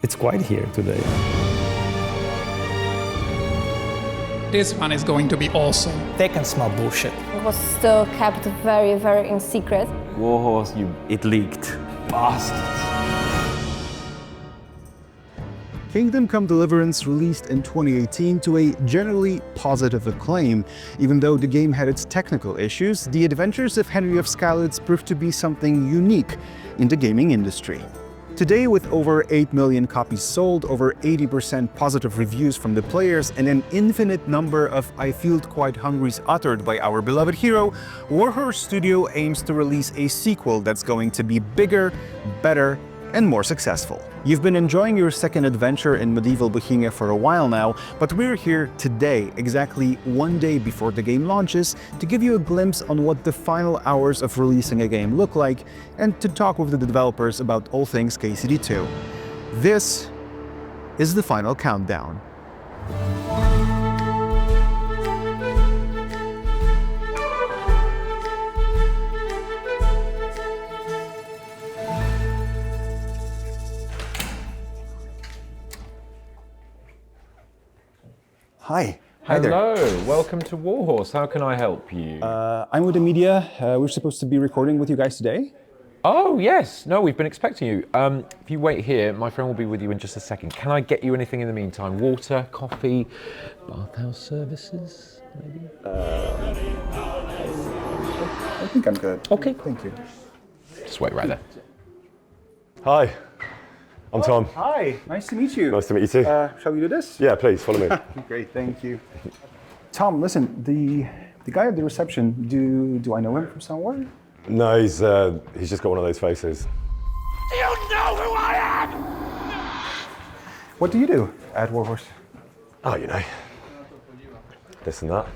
It's quiet here today. This one is going to be awesome. They can smell bullshit. It was still kept very, very in secret. Warhorse, it leaked. Bastards. Kingdom Come Deliverance released in 2018 to a generally positive acclaim. Even though the game had its technical issues, the adventures of Henry of Skalitz proved to be something unique in the gaming industry. Today, with over 8 million copies sold, over 80% positive reviews from the players, and an infinite number of "I feel quite hungry's" uttered by our beloved hero, Warhorse Studio aims to release a sequel that's going to be bigger, better, and more successful. You've been enjoying your second adventure in medieval Bohemia for a while now, but we're here today, exactly one day before the game launches, to give you a glimpse on what the final hours of releasing a game look like, and to talk with the developers about all things KCD 2. This is the final countdown. Hi. Hi there. Hello, welcome to Warhorse. How can I help you? I'm with the media. We're supposed to be recording with you guys today. Oh, yes. No, we've been expecting you. If you wait here, my friend will be with you in just a second. Can I get you anything in the meantime? Water, coffee, bathhouse services, maybe? I think I'm good. Okay. Thank you. Just wait right there. Hi, I'm Tom. Hi, nice to meet you. Nice to meet you too. Shall we do this? Yeah, please, follow me. Great, thank you. Tom, listen, the guy at the reception, do I know him from somewhere? No, he's just got one of those faces. Do you know who I am? What do you do at Warhorse? Oh, you know, this and that.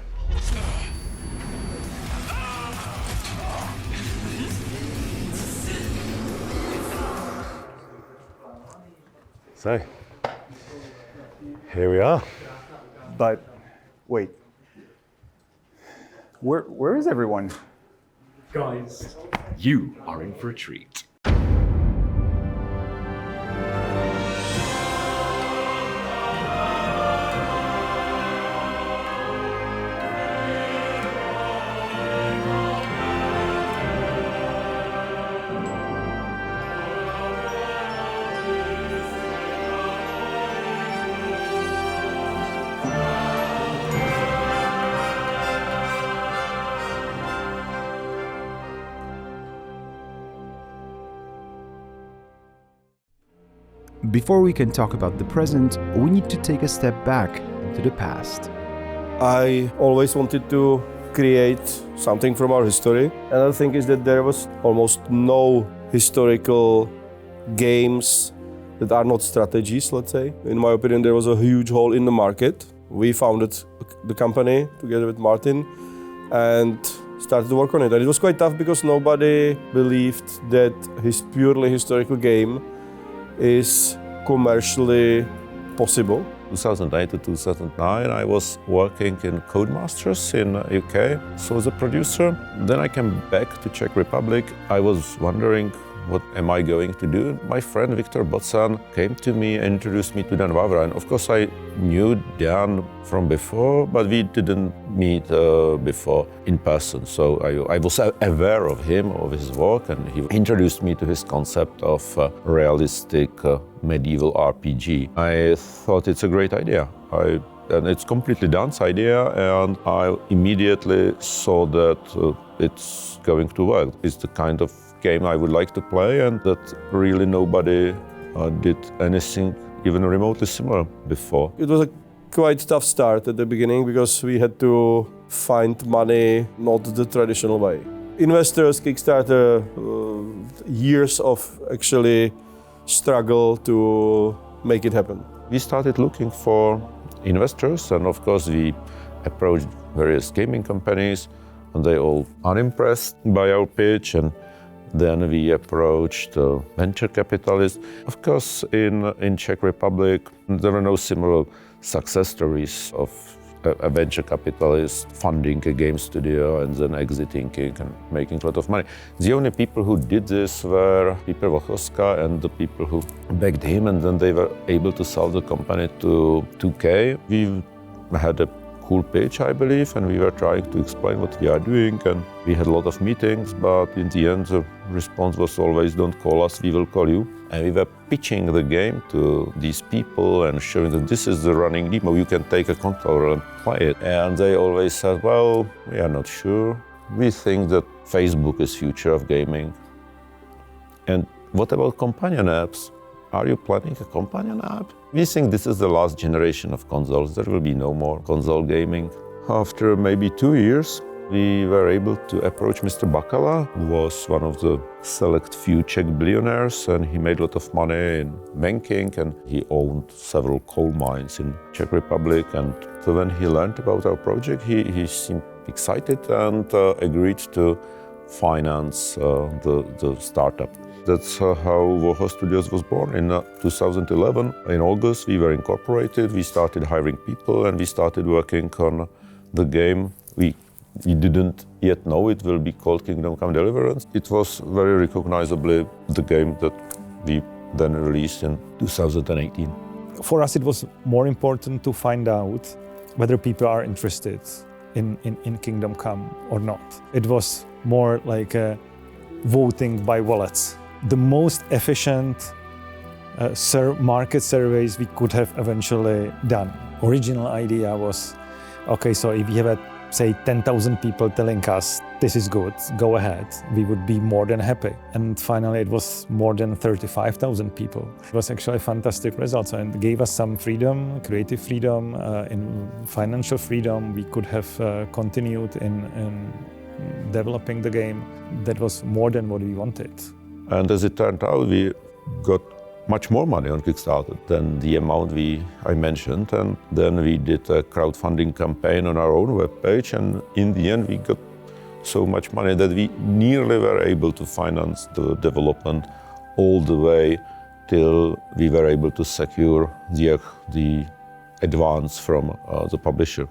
So, here we are. But, wait. Where is everyone? Guys, you are in for a treat. Before we can talk about the present, we need to take a step back into the past. I always wanted to create something from our history. Another thing is that there was almost no historical games that are not strategies, let's say. In my opinion, there was a huge hole in the market. We founded the company together with Martin and started to work on it. And it was quite tough because nobody believed that his purely historical game is commercially possible. 2008 to 2009, I was working in Codemasters in UK, so as a producer. Then I came back to Czech Republic. I was wondering, what am I going to do? My friend Viktor Bocan came to me and introduced me to Dan Vavra. And of course, I knew Dan from before, but we didn't meet before in person. So I was aware of him, of his work, and he introduced me to his concept of realistic medieval RPG. I thought it's a great idea. And it's completely Dan's idea, and I immediately saw that it's going to work. It's the kind of game I would like to play, and that really nobody did anything even remotely similar before. It was a quite tough start at the beginning because we had to find money not the traditional way. Investors, Kickstarter, years of actually struggle to make it happen. We started looking for investors, and of course we approached various gaming companies, and they all unimpressed by our pitch. And then we approached venture capitalists. Of course, in Czech Republic, there are no similar success stories of a venture capitalist funding a game studio and then exiting it and making a lot of money. The only people who did this were Peter Wachowska and the people who backed him, and then they were able to sell the company to 2K. We had a cool pitch, I believe, and we were trying to explain what we are doing, and we had a lot of meetings, but in the end the response was always, don't call us, we will call you. And we were pitching the game to these people and showing them this is the running demo, you can take a controller and play it. And they always said, well, we are not sure. We think that Facebook is future of gaming. And what about companion apps? Are you planning a companion app? We think this is the last generation of consoles. There will be no more console gaming. After maybe 2 years, we were able to approach Mr. Bakala, who was one of the select few Czech billionaires, and he made a lot of money in banking, and he owned several coal mines in Czech Republic. And so when he learned about our project, he seemed excited and agreed to finance the startup. That's how Warhorse Studios was born in 2011. In August, we were incorporated, we started hiring people, and we started working on the game. We didn't yet know it will be called Kingdom Come Deliverance. It was very recognizably the game that we then released in 2018. For us, it was more important to find out whether people are interested in Kingdom Come or not. It was more like a voting by wallets. The most efficient market surveys we could have eventually done. Original idea was, okay, so if you have, say, 10,000 people telling us this is good, go ahead, we would be more than happy. And finally, it was more than 35,000 people. It was actually a fantastic result, and it gave us some freedom, creative freedom, in financial freedom. We could have continued in developing the game. That was more than what we wanted. And as it turned out, we got much more money on Kickstarter than the amount I mentioned. And then we did a crowdfunding campaign on our own webpage. And in the end, we got so much money that we nearly were able to finance the development all the way till we were able to secure the advance from the publisher.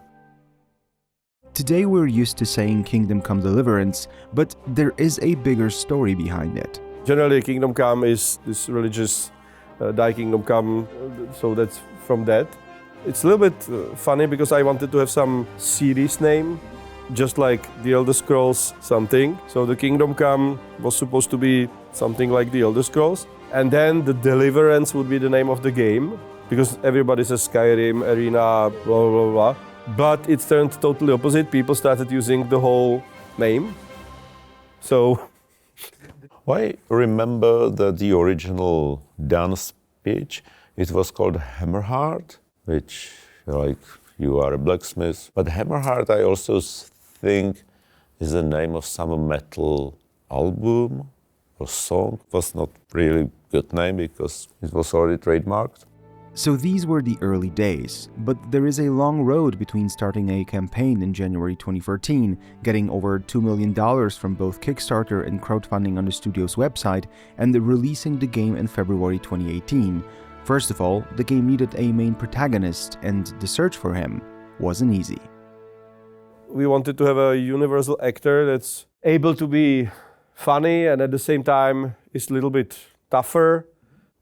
Today we're used to saying Kingdom Come Deliverance, but there is a bigger story behind it. Generally, Kingdom Come is this religious Die Kingdom Come, so that's from that. It's a little bit funny because I wanted to have some series name, just like The Elder Scrolls something. So the Kingdom Come was supposed to be something like The Elder Scrolls. And then the Deliverance would be the name of the game, because everybody says Skyrim, Arena, blah, blah, blah. But it turned totally opposite. People started using the whole name. So I remember that the original dance speech, it was called Hammerheart, which, like, you are a blacksmith. But Hammerheart, I also think, is the name of some metal album or song. It was not really a good name because it was already trademarked. So these were the early days, but there is a long road between starting a campaign in January 2014, getting over $2 million from both Kickstarter and crowdfunding on the studio's website, and releasing the game in February 2018. First of all, the game needed a main protagonist, and the search for him wasn't easy. We wanted to have a universal actor that's able to be funny and at the same time is a little bit tougher,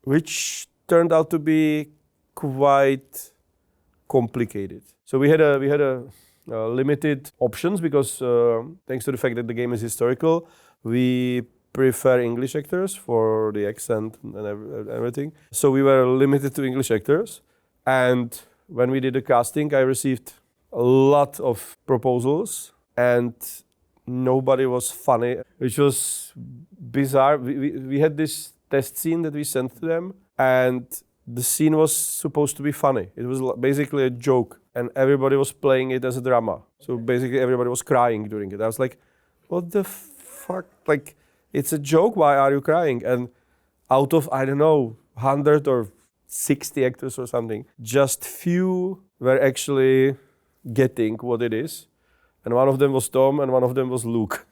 which turned out to be quite complicated. So we had limited options because thanks to the fact that the game is historical, we prefer English actors for the accent and everything. So we were limited to English actors. And when we did the casting, I received a lot of proposals and nobody was funny, which was bizarre. We had this test scene that we sent to them, and the scene was supposed to be funny. It was basically a joke, and everybody was playing it as a drama. So basically everybody was crying during it. I was like, what the fuck? Like, it's a joke, why are you crying? And out of, I don't know, 100 or 60 actors or something, just few were actually getting what it is. And one of them was Tom and one of them was Luke.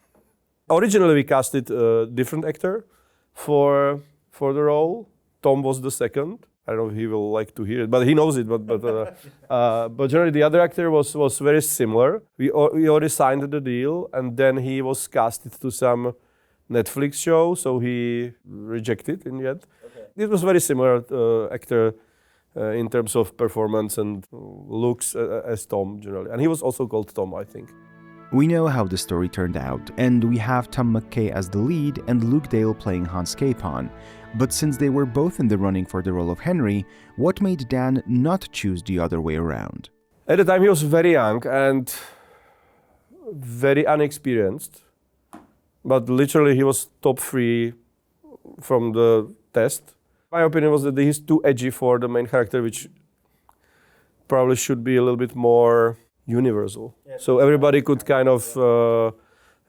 Originally we casted a different actor for the role. Tom was the second. I don't know if he will like to hear it, but he knows it. But generally, the other actor was very similar. We already signed the deal, and then he was casted to some Netflix show, so he rejected in the end. Okay. It was very similar actor in terms of performance and looks as Tom generally, and he was also called Tom, I think. We know how the story turned out, and we have Tom McKay as the lead and Luke Dale playing Hans Capon. But since they were both in the running for the role of Henry, what made Dan not choose the other way around? At the time he was very young and very unexperienced, but literally he was top 3 from the test. My opinion was that he's too edgy for the main character, which probably should be a little bit more universal. Yeah. So everybody could kind of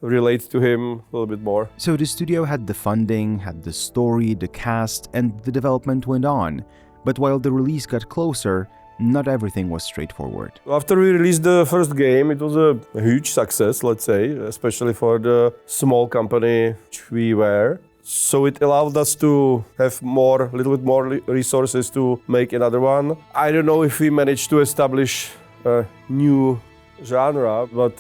relate to him a little bit more. So the studio had the funding, had the story, the cast, and the development went on. But while the release got closer, not everything was straightforward. After we released the first game, it was a huge success, let's say, especially for the small company which we were. So it allowed us to have a little bit more resources to make another one. I don't know if we managed to establish a new genre, but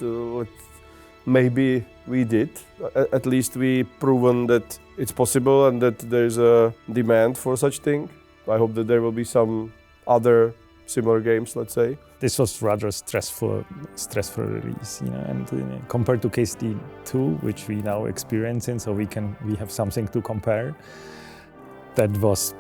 maybe we did. At least we proven that it's possible and that there's a demand for such thing. I hope that there will be some other similar games, let's say. This was rather stressful release, and compared to KCD 2, which we now experience in, so we have something to compare. That was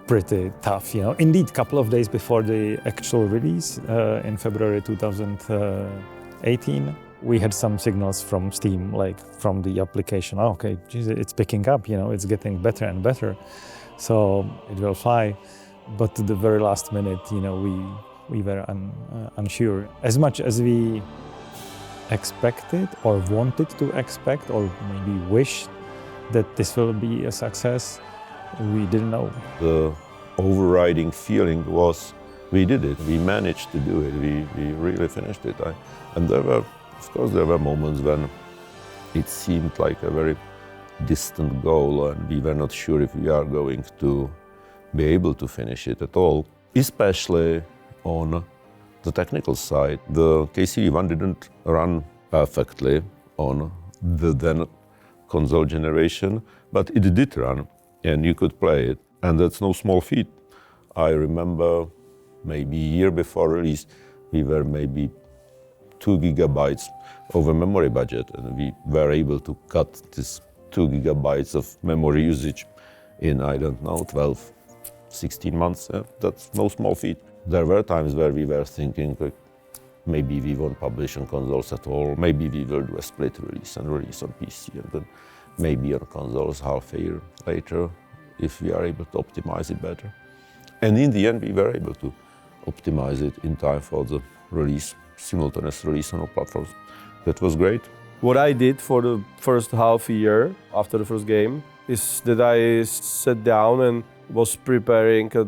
pretty tough, Indeed, a couple of days before the actual release, in February 2018, we had some signals from Steam, like from the application. Oh, okay, geez, it's picking up, it's getting better and better, so it will fly. But to the very last minute, we were unsure. As much as we expected or wanted to expect or maybe wished that this will be a success, we didn't know. The overriding feeling was we did it, we managed to do it, we really finished it. And there were moments when it seemed like a very distant goal and we were not sure if we are going to be able to finish it at all, especially on the technical side. The KCD 1 didn't run perfectly on the then console generation, but it did run and you could play it, and that's no small feat. I remember maybe a year before release, we were maybe 2 gigabytes over memory budget, and we were able to cut this 2 gigabytes of memory usage in, 12, 16 months. That's no small feat. There were times where we were thinking, like, maybe we won't publish on consoles at all, maybe we will do a split release and release on PC, and then maybe on consoles half a year later, if we are able to optimize it better. And in the end, we were able to optimize it in time for the release, simultaneous release on all platforms. That was great. What I did for the first half year after the first game is that I sat down and was preparing a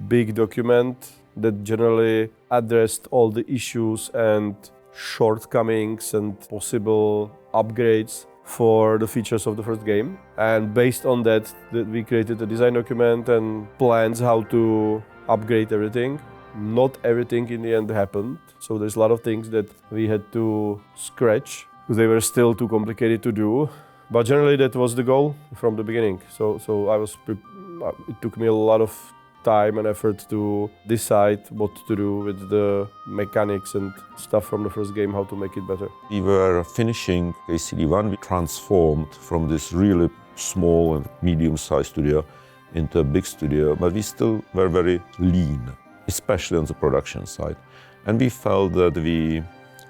big document that generally addressed all the issues and shortcomings and possible upgrades for the features of the first game. And based on that, we created a design document and plans how to upgrade everything. Not everything in the end happened, so there's a lot of things that we had to scratch because they were still too complicated to do. But generally that was the goal from the beginning. So it took me a lot of time and effort to decide what to do with the mechanics and stuff from the first game, how to make it better. We were finishing KCD 1, we transformed from this really small and medium-sized studio into a big studio, but we still were very lean, especially on the production side. And we felt that we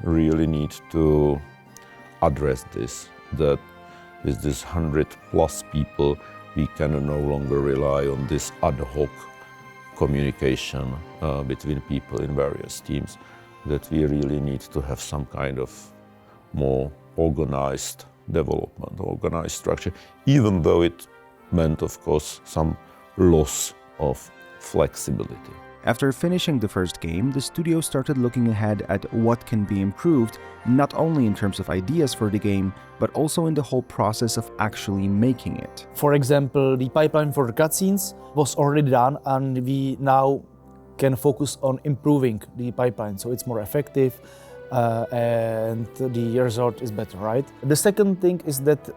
really need to address this, that with this 100+ people, we can no longer rely on this ad hoc communication between people in various teams, that we really need to have some kind of more organized development, organized structure, even though it meant, of course, some loss of flexibility. After finishing the first game, the studio started looking ahead at what can be improved, not only in terms of ideas for the game, but also in the whole process of actually making it. For example, the pipeline for the cutscenes was already done, and we now can focus on improving the pipeline so it's more effective and the result is better, right? The second thing is that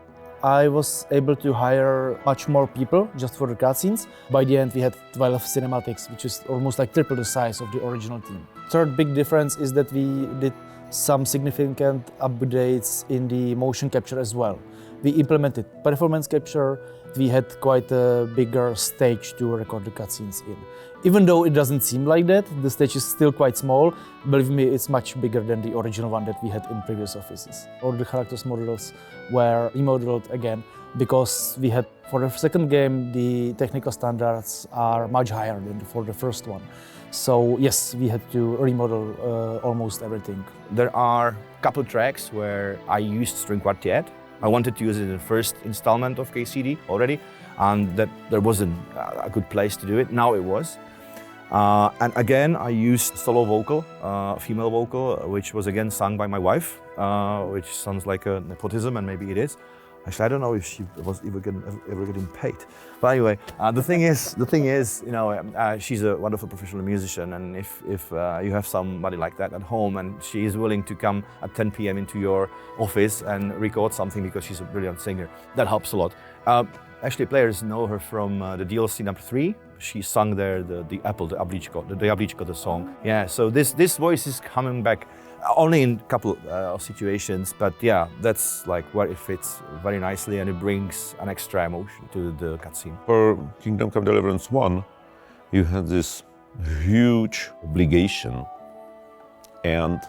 I was able to hire much more people just for the cutscenes. By the end, we had 12 cinematics, which is almost like triple the size of the original team. Third big difference is that we did some significant updates in the motion capture as well. We implemented performance capture. We had quite a bigger stage to record the cutscenes in. Even though it doesn't seem like that, the stage is still quite small. Believe me, it's much bigger than the original one that we had in previous offices. All the characters models were remodeled again because we had, for the second game, the technical standards are much higher than for the first one. So yes, we had to remodel almost everything. There are a couple tracks where I used string quartet. I wanted to use it in the first installment of KCD already, and that there wasn't a good place to do it. Now it was. And again, I used solo vocal, female vocal, which was again sung by my wife, which sounds like a nepotism, and maybe it is. Actually, I don't know if she was ever getting paid. But anyway, the thing is, you know, she's a wonderful professional musician, and if you have somebody like that at home, and she is willing to come at 10 p.m. into your office and record something because she's a brilliant singer, that helps a lot. Actually, players know her from the DLC number 3. She sung there the Apple, the Abličko, the song. Yeah, so this voice is coming back. Only in a couple of situations, but yeah, that's like where it fits very nicely, and it brings an extra emotion to the cutscene. For Kingdom Come Deliverance 1, you had this huge obligation and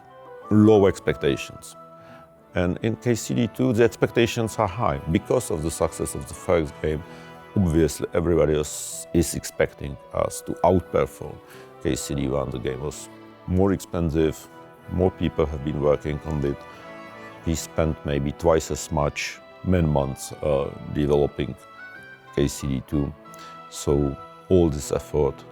low expectations. And in KCD 2, the expectations are high. Because of the success of the first game, obviously everybody else is expecting us to outperform KCD 1. The game was more expensive. More people have been working on it. We spent maybe twice as much man-months developing KCD 2. So all this effort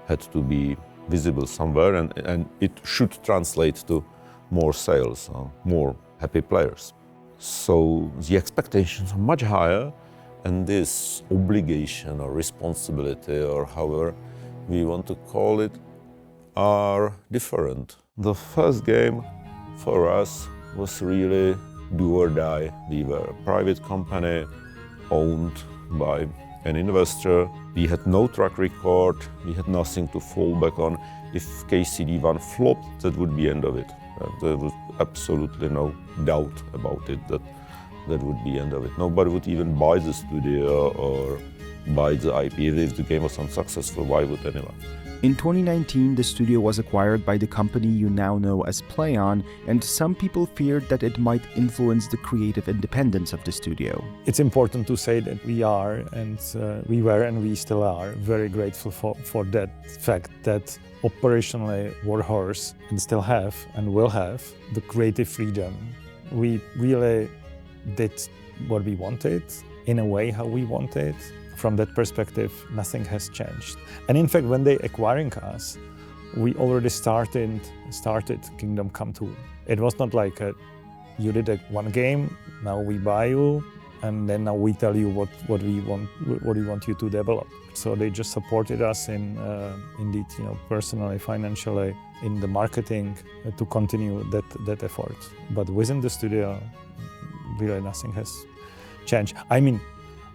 had to be visible somewhere, and it should translate to more sales, more happy players. So the expectations are much higher, and this obligation or responsibility, or however we want to call it, are different. The first game for us was really do or die. We were a private company owned by an investor. We had no track record, we had nothing to fall back on. If KCD 1 flopped, that would be the end of it. There was absolutely no doubt about it that would be the end of it. Nobody would even buy the studio or buy the IP. If the game was unsuccessful, why would anyone? In 2019, the studio was acquired by the company you now know as PlayOn, and some people feared that it might influence the creative independence of the studio. It's important to say that we are, and we were, and we still are, very grateful for that fact that operationally Warhorse and still have and will have the creative freedom. We really did what we wanted, in a way how we wanted. From that perspective, nothing has changed. And in fact, when they acquiring us, we already started Kingdom Come 2. It was not like you did one game, now we buy you, and then now we tell you what we want you to develop. So they just supported us in indeed, you know, personally, financially, in the marketing to continue that effort. But within the studio, really nothing has changed. I mean,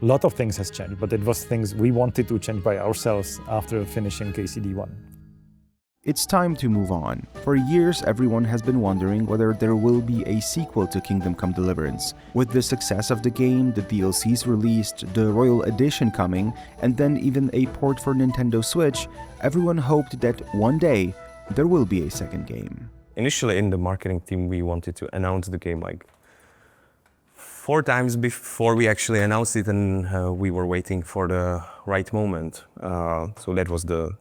a lot of things has changed, but it was things we wanted to change by ourselves after finishing KCD 1. It's time to move on. For years, everyone has been wondering whether there will be a sequel to Kingdom Come Deliverance. With the success of the game, the DLCs released, the Royal Edition coming, and then even a port for Nintendo Switch, everyone hoped that one day there will be a second game. Initially in the marketing team, we wanted to announce the game like 4 times before we actually announced it, and we were waiting for the right moment. So that was the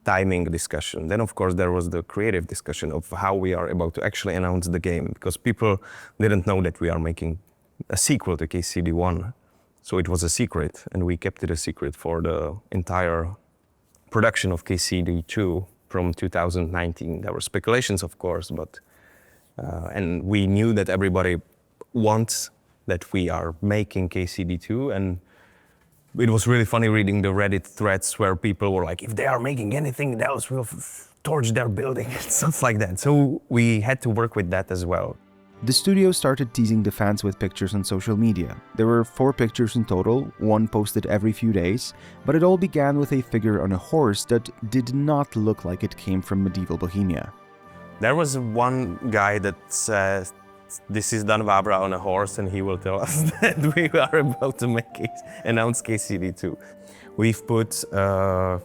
timing discussion. Then of course there was the creative discussion of how we are about to actually announce the game, because people didn't know that we are making a sequel to KCD 1. So it was a secret, and we kept it a secret for the entire production of KCD 2 from 2019. There were speculations, of course, but and we knew that everybody wants that we are making KCD 2, and it was really funny reading the Reddit threads where people were like, if they are making anything else, we'll torch their building, stuff like that. So we had to work with that as well. The studio started teasing the fans with pictures on social media. There were 4 pictures in total, one posted every few days, but it all began with a figure on a horse that did not look like it came from medieval Bohemia. There was one guy that says, this is Dan Vabra on a horse, and he will tell us that we are about to announce KCD 2. We've put the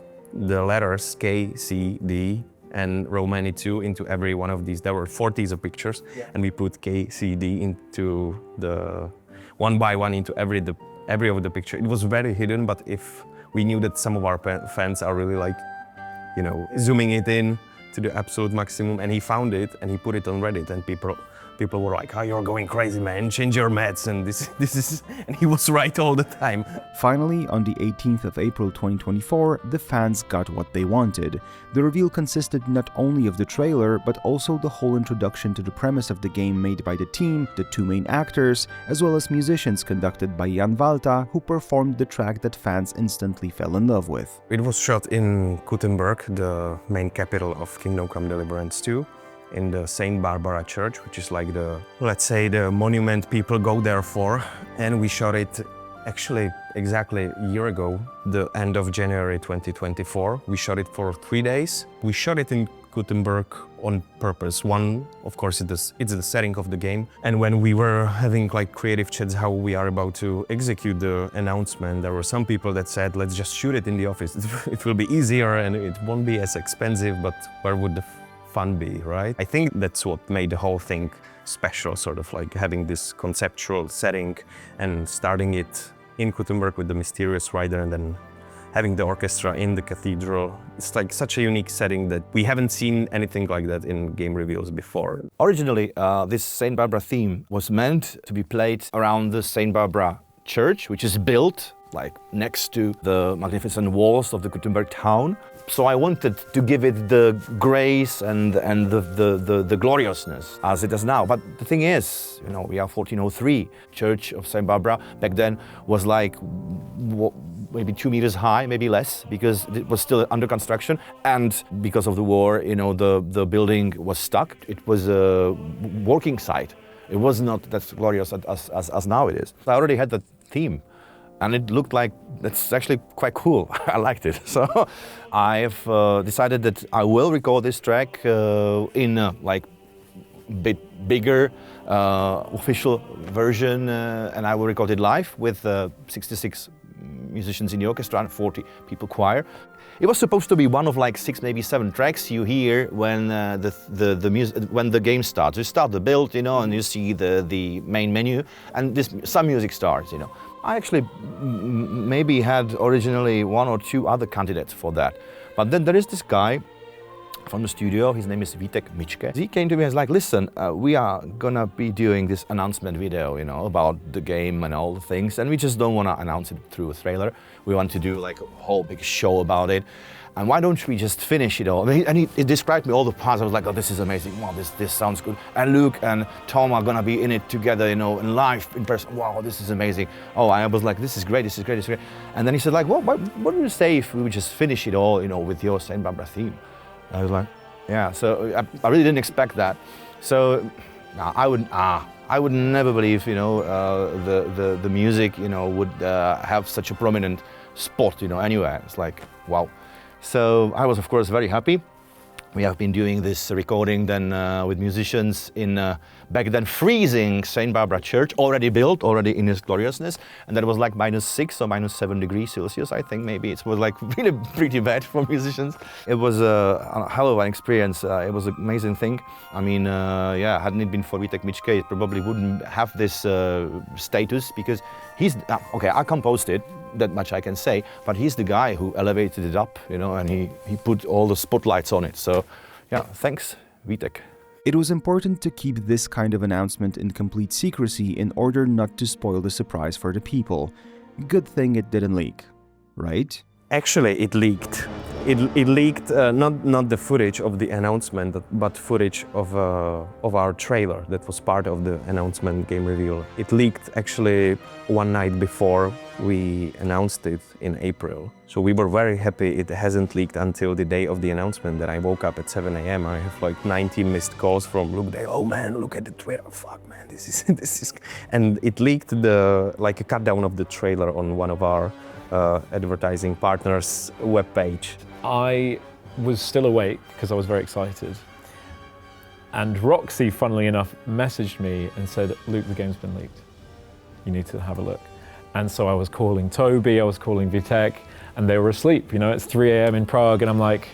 letters KCD and Romani 2 into every one of these. There were 40s of pictures, and we put KCD into the one by one into every of the picture. It was very hidden, but if we knew that some of our fans are really like, you know, zooming it in to the absolute maximum, and he found it and he put it on Reddit, and people were like, oh, you're going crazy, man, change your mats, and this is, and he was right all the time. Finally, on the 18th of April 2024, the fans got what they wanted. The reveal consisted not only of the trailer, but also the whole introduction to the premise of the game made by the team, the 2 main actors, as well as musicians conducted by Jan Walta, who performed the track that fans instantly fell in love with. It was shot in Kuttenberg, the main capital of Kingdom Come Deliverance 2. In the St. Barbara Church, which is like the, let's say, the monument people go there for. And we shot it actually exactly a year ago, the end of January 2024. We shot it for 3 days. We shot it in Kuttenberg on purpose. One, of course, it's the setting of the game. And when we were having like creative chats how we are about to execute the announcement, there were some people that said, let's just shoot it in the office. It will be easier and it won't be as expensive, but where would the fun be, right? I think that's what made the whole thing special, sort of like having this conceptual setting and starting it in Kuttenberg with the mysterious rider and then having the orchestra in the cathedral. It's like such a unique setting that we haven't seen anything like that in game reveals before. Originally, this St. Barbara theme was meant to be played around the St. Barbara church, which is built like next to the magnificent walls of the Kuttenberg town. So I wanted to give it the grace and the gloriousness as it is now. But the thing is, you know, we are 1403. Church of St. Barbara back then was like maybe 2 meters high, maybe less, because it was still under construction. And because of the war, you know, the building was stuck. It was a working site. It was not that glorious as now it is. I already had the theme. And it looked like that's actually quite cool. I liked it. So I've decided that I will record this track in a like bit bigger official version, and I will record it live with 66 musicians in the orchestra and 40 people choir. It was supposed to be one of like 6, maybe 7 tracks you hear when when the game starts. You start the build, you know, and you see the main menu, and some music starts, you know. I actually maybe had originally 1 or 2 other candidates for that. But then there is this guy from the studio, his name is Vítek Mičke. He came to me and was like, listen, we are gonna be doing this announcement video, you know, about the game and all the things, and we just don't wanna announce it through a trailer. We want to do like a whole big show about it. And why don't we just finish it all? And he described me all the parts. I was like, oh, this is amazing. Wow, this sounds good. And Luke and Tom are gonna be in it together, you know, in live, in person. Wow, this is amazing. Oh, I was like, this is great, this is great, this is great. And then he said, like, well, what would you say if we would just finish it all, you know, with your St. Barbara theme? I was like, yeah. So I really didn't expect that. So I would never believe, you know, the music, you know, would have such a prominent spot, you know, anywhere. It's like, wow. So I was, of course, very happy. We have been doing this recording then with musicians in back then freezing St. Barbara Church, already built, already in its gloriousness, and that was like -6 or -7 degrees Celsius, I think maybe. It was like really pretty bad for musicians. It was a hell of an experience. It was an amazing thing. I mean, yeah, hadn't it been for Vítek Mičke, it probably wouldn't have this status, because he's, okay, I composed it, that much I can say, but he's the guy who elevated it up, you know, and he put all the spotlights on it. So, yeah, thanks, Vítek. It was important to keep this kind of announcement in complete secrecy in order not to spoil the surprise for the people. Good thing it didn't leak, right? Actually, it leaked. It leaked not the footage of the announcement, but footage of our trailer that was part of the announcement game reveal. It leaked actually one night before we announced it in April. So we were very happy it hasn't leaked until the day of the announcement. That I woke up at 7 a.m. I have like 90 missed calls from Luke. Oh man, look at the trailer. Fuck man, this is. And it leaked like a cut down of the trailer on one of our advertising partners' webpage. I was still awake because I was very excited. And Roxy, funnily enough, messaged me and said, Luke, the game's been leaked. You need to have a look. And so I was calling Toby, I was calling Vitek, and they were asleep. You know, it's 3 a.m. in Prague, and I'm like,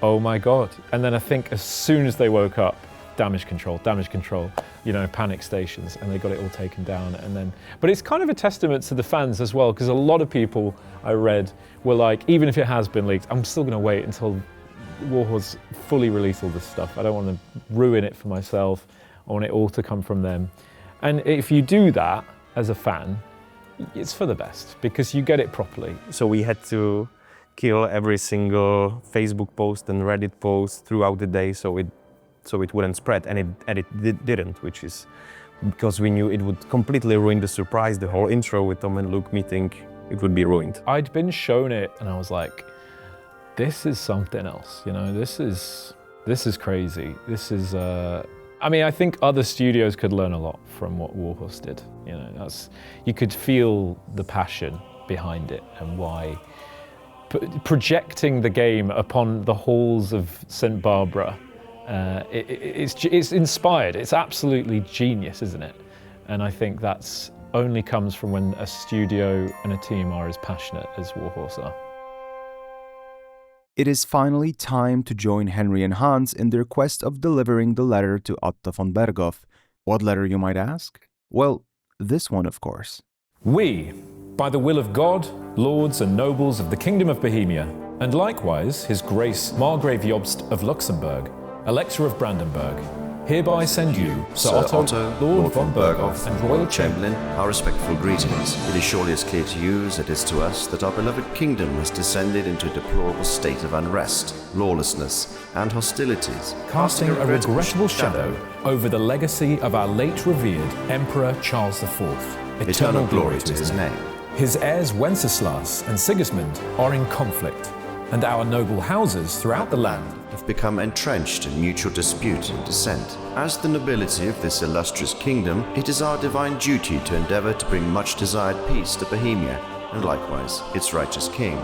oh my God. And then I think as soon as they woke up, damage control, you know, panic stations, and they got it all taken down. And then, but it's kind of a testament to the fans as well, because a lot of people I read were like, even if it has been leaked, I'm still gonna wait until Warhorse fully release all this stuff. I don't want to ruin it for myself. I want it all to come from them. And if you do that as a fan, it's for the best, because you get it properly. So we had to kill every single Facebook post and Reddit post throughout the day so it wouldn't spread, and it didn't, which is because we knew it would completely ruin the surprise. The whole intro with Tom and Luke meeting, it would be ruined. I'd been shown it and I was like, this is something else, you know, this is crazy. This is, I mean, I think other studios could learn a lot from what Warhorse did. You know, you could feel the passion behind it and why projecting the game upon the halls of St. Barbara, it's inspired. It's absolutely genius, isn't it? And I think that's only comes from when a studio and a team are as passionate as Warhorse are. It is finally time to join Henry and Hans in their quest of delivering the letter to Otto von Bergow. What letter, you might ask? Well, this one, of course. We, by the will of God, lords and nobles of the Kingdom of Bohemia, and likewise His Grace Margrave Jobst of Luxembourg, Elector of Brandenburg, hereby send you, Sir Otto, Lord von Bergow, and Royal Chamberlain, our respectful greetings. It is surely as clear to you as it is to us that our beloved kingdom has descended into a deplorable state of unrest, lawlessness, and hostilities, casting a regrettable shadow over the legacy of our late revered Emperor Charles IV. Eternal glory to his name. His heirs Wenceslas and Sigismund are in conflict, and our noble houses throughout the land have become entrenched in mutual dispute and dissent. As the nobility of this illustrious kingdom, it is our divine duty to endeavour to bring much desired peace to Bohemia, and likewise its righteous king.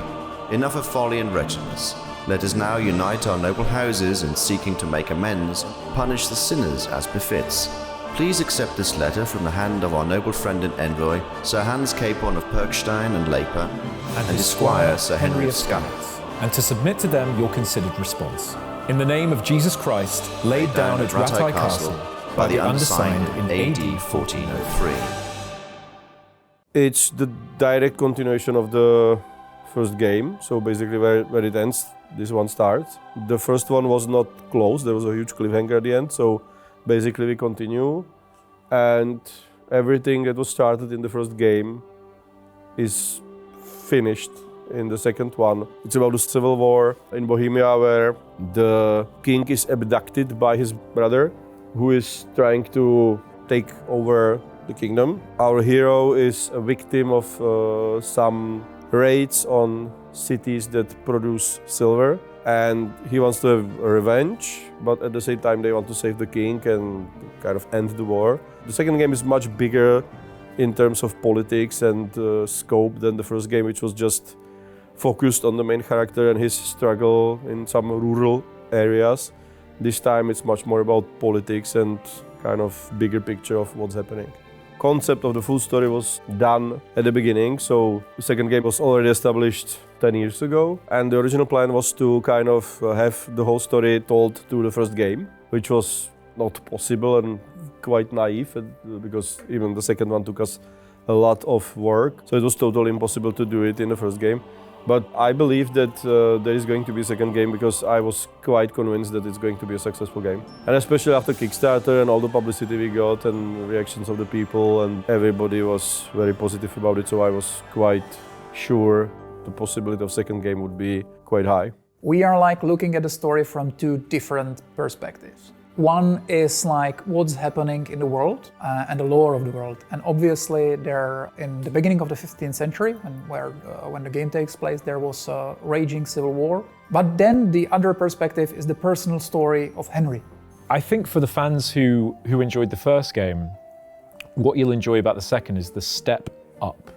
Enough of folly and wretchedness. Let us now unite our noble houses in seeking to make amends, punish the sinners as befits. Please accept this letter from the hand of our noble friend and envoy, Sir Hans Capon of Perkstein and Leipa, and his squire, Sir Henry of Skalitz, and to submit to them your considered response. In the name of Jesus Christ, laid down at Rattay Castle by the undersigned in AD 1403. It's the direct continuation of the first game, so basically where it ends, this one starts. The first one was not closed, there was a huge cliffhanger at the end, so basically we continue, and everything that was started in the first game is finished in the second one. It's about the civil war in Bohemia, where the king is abducted by his brother, who is trying to take over the kingdom. Our hero is a victim of some raids on cities that produce silver, and he wants to have revenge, but at the same time they want to save the king and kind of end the war. The second game is much bigger in terms of politics and scope than the first game, which was just focused on the main character and his struggle in some rural areas. This time it's much more about politics and kind of bigger picture of what's happening. Concept of the full story was done at the beginning, so the second game was already established 10 years ago, and the original plan was to kind of have the whole story told through the first game, which was not possible and quite naive, because even the second one took us a lot of work, so it was totally impossible to do it in the first game. But I believe that there is going to be a second game, because I was quite convinced that it's going to be a successful game. And especially after Kickstarter and all the publicity we got and reactions of the people, and everybody was very positive about it, so I was quite sure the possibility of second game would be quite high. We are like looking at the story from two different perspectives. One is like what's happening in the world and the lore of the world. And obviously there, in the beginning of the 15th century, when the game takes place, there was a raging civil war. But then the other perspective is the personal story of Henry. I think for the fans who enjoyed the first game, what you'll enjoy about the second is the step up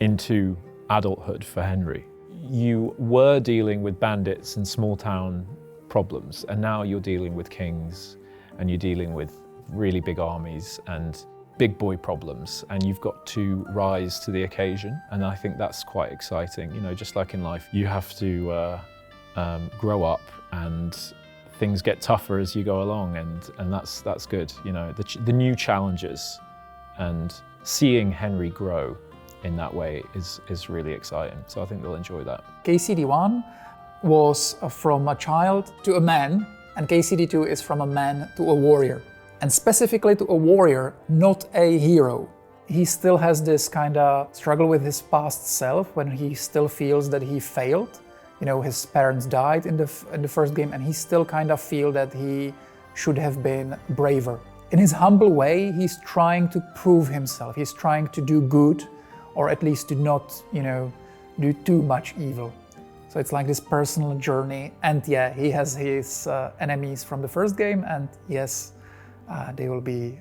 into adulthood for Henry. You were dealing with bandits and small town problems, and now you're dealing with kings and you're dealing with really big armies and big boy problems, and you've got to rise to the occasion. And I think that's quite exciting. You know, just like in life, you have to grow up, and things get tougher as you go along, and that's good. You know, the new challenges and seeing Henry grow in that way is really exciting. So I think they'll enjoy that. KCD 1 was from a child to a man, and KCD 2 is from a man to a warrior. And specifically to a warrior, not a hero. He still has this kind of struggle with his past self when he still feels that he failed. You know, his parents died in the first game, and he still kind of feels that he should have been braver. In his humble way, he's trying to prove himself. He's trying to do good, or at least to not, you know, do too much evil. So it's like this personal journey. And yeah, he has his enemies from the first game, and yes, they will be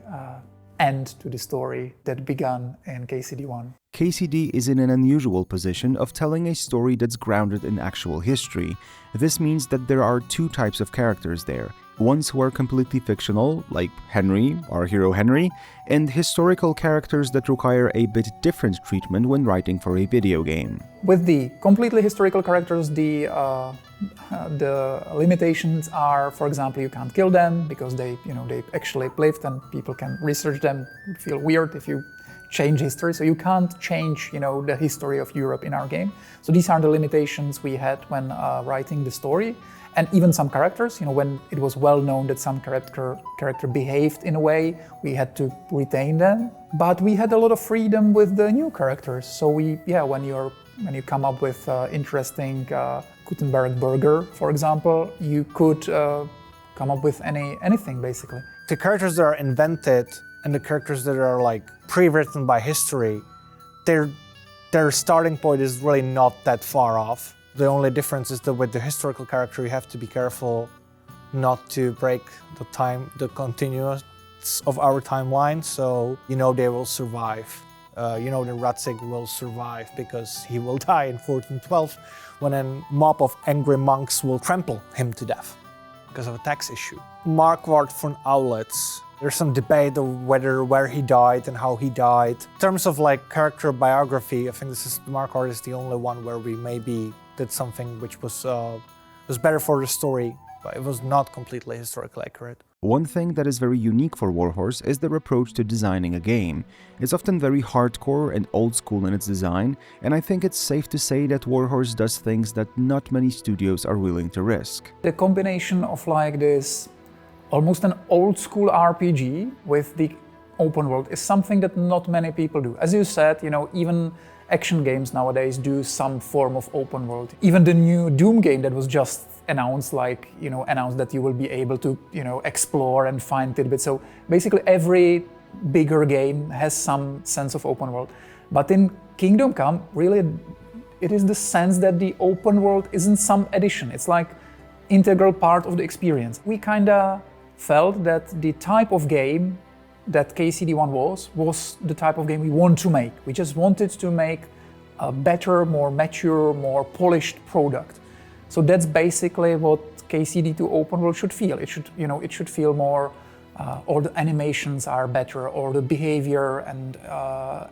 end to the story that began in KCD 1. KCD is in an unusual position of telling a story that's grounded in actual history. This means that there are two types of characters there. Ones who are completely fictional, like Henry, our hero Henry, and historical characters that require a bit different treatment when writing for a video game. With the completely historical characters, the limitations are, for example, you can't kill them because they actually lived, and people can research them. It would feel weird if you change history, so you can't change, the history of Europe in our game. So these are the limitations we had when writing the story. And even some characters, when it was well known that some character behaved in a way, we had to retain them. But we had a lot of freedom with the new characters. So when you come up with interesting Kuttenberg burger, for example, you could come up with anything basically. The characters that are invented and the characters that are like pre-written by history, their starting point is really not that far off. The only difference is that with the historical character, you have to be careful not to break the continuous of our timeline. So, they will survive. The Ratzig will survive because he will die in 1412 when a mob of angry monks will trample him to death because of a tax issue. Marquard von Aulitz. There's some debate of where he died and how he died. In terms of like character biography, I think Marquard is the only one where we maybe did something which was better for the story, but it was not completely historically accurate. One thing that is very unique for Warhorse is their approach to designing a game. It's often very hardcore and old school in its design, and I think it's safe to say that Warhorse does things that not many studios are willing to risk. The combination of like this almost an old school RPG with the open world is something that not many people do. As you said, even action games nowadays do some form of open world. Even the new Doom game that was just announced, announced that you will be able to, explore and find tidbits. So basically every bigger game has some sense of open world. But in Kingdom Come, really, it is the sense that the open world isn't some addition. It's like integral part of the experience. We kinda felt that the type of game that KCD1 was the type of game we want to make. We just wanted to make a better, more mature, more polished product. So that's basically what KCD2 Open World should feel. It should feel more, or the animations are better, or the behavior and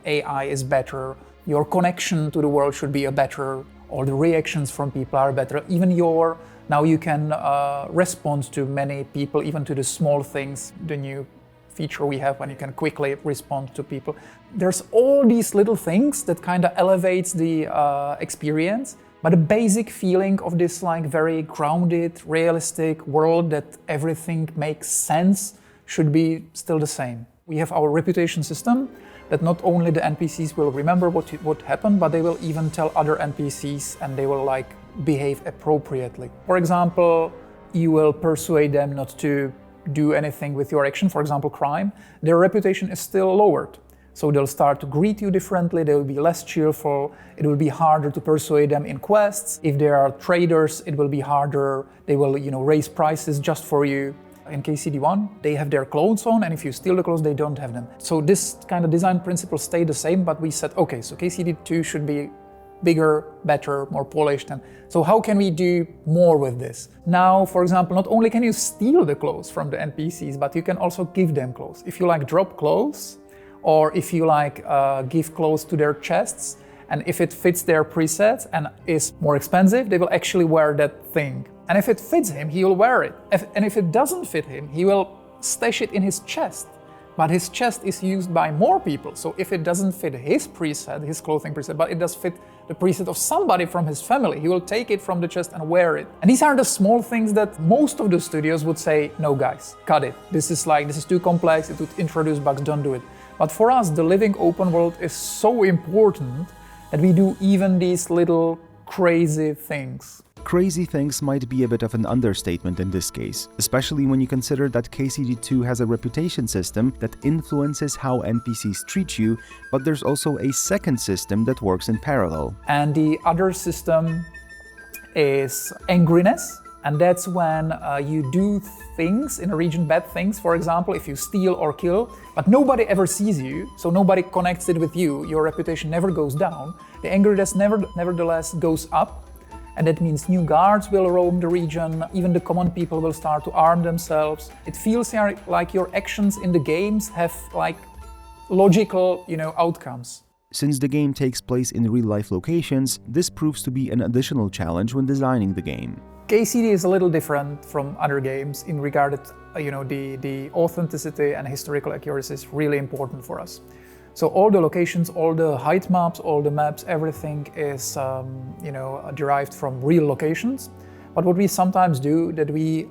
AI is better. Your connection to the world should be better, or the reactions from people are better. Even now you can respond to many people, even to the small things, the new feature we have when you can quickly respond to people. There's all these little things that kind of elevates the experience, but the basic feeling of this like very grounded, realistic world that everything makes sense should be still the same. We have our reputation system that not only the NPCs will remember what happened, but they will even tell other NPCs, and they will like behave appropriately. For example, you will persuade them not to do anything with your action, for example crime, their reputation is still lowered. So they'll start to greet you differently, they will be less cheerful, it will be harder to persuade them in quests. If there are traders, it will be harder, they will raise prices just for you. In KCD1, they have their clothes on, and if you steal the clothes, they don't have them. So this kind of design principles stay the same, but we said, okay, so KCD2 should be bigger, better, more polished. And so how can we do more with this? Now, for example, not only can you steal the clothes from the NPCs, but you can also give them clothes. If you drop clothes, or if you give clothes to their chests, and if it fits their presets and is more expensive, they will actually wear that thing. And if it fits him, he will wear it. And if it doesn't fit him, he will stash it in his chest. But his chest is used by more people. So if it doesn't fit his preset, his clothing preset, but it does fit the preset of somebody from his family, he will take it from the chest and wear it. And these are the small things that most of the studios would say, no guys, cut it. This is too complex, it would introduce bugs, don't do it. But for us, the living open world is so important that we do even these little crazy things. Crazy things might be a bit of an understatement in this case, especially when you consider that KCD2 has a reputation system that influences how NPCs treat you, but there's also a second system that works in parallel. And the other system is angriness, and that's when you do things in a region, bad things, for example, if you steal or kill, but nobody ever sees you, so nobody connects it with you, your reputation never goes down, the angriness nevertheless goes up. And that means new guards will roam the region, even the common people will start to arm themselves. It feels like your actions in the games have logical, outcomes. Since the game takes place in real-life locations, this proves to be an additional challenge when designing the game. KCD is a little different from other games in regard that, the authenticity and historical accuracy is really important for us. So all the locations, all the height maps, all the maps, everything is derived from real locations. But what we sometimes do, that we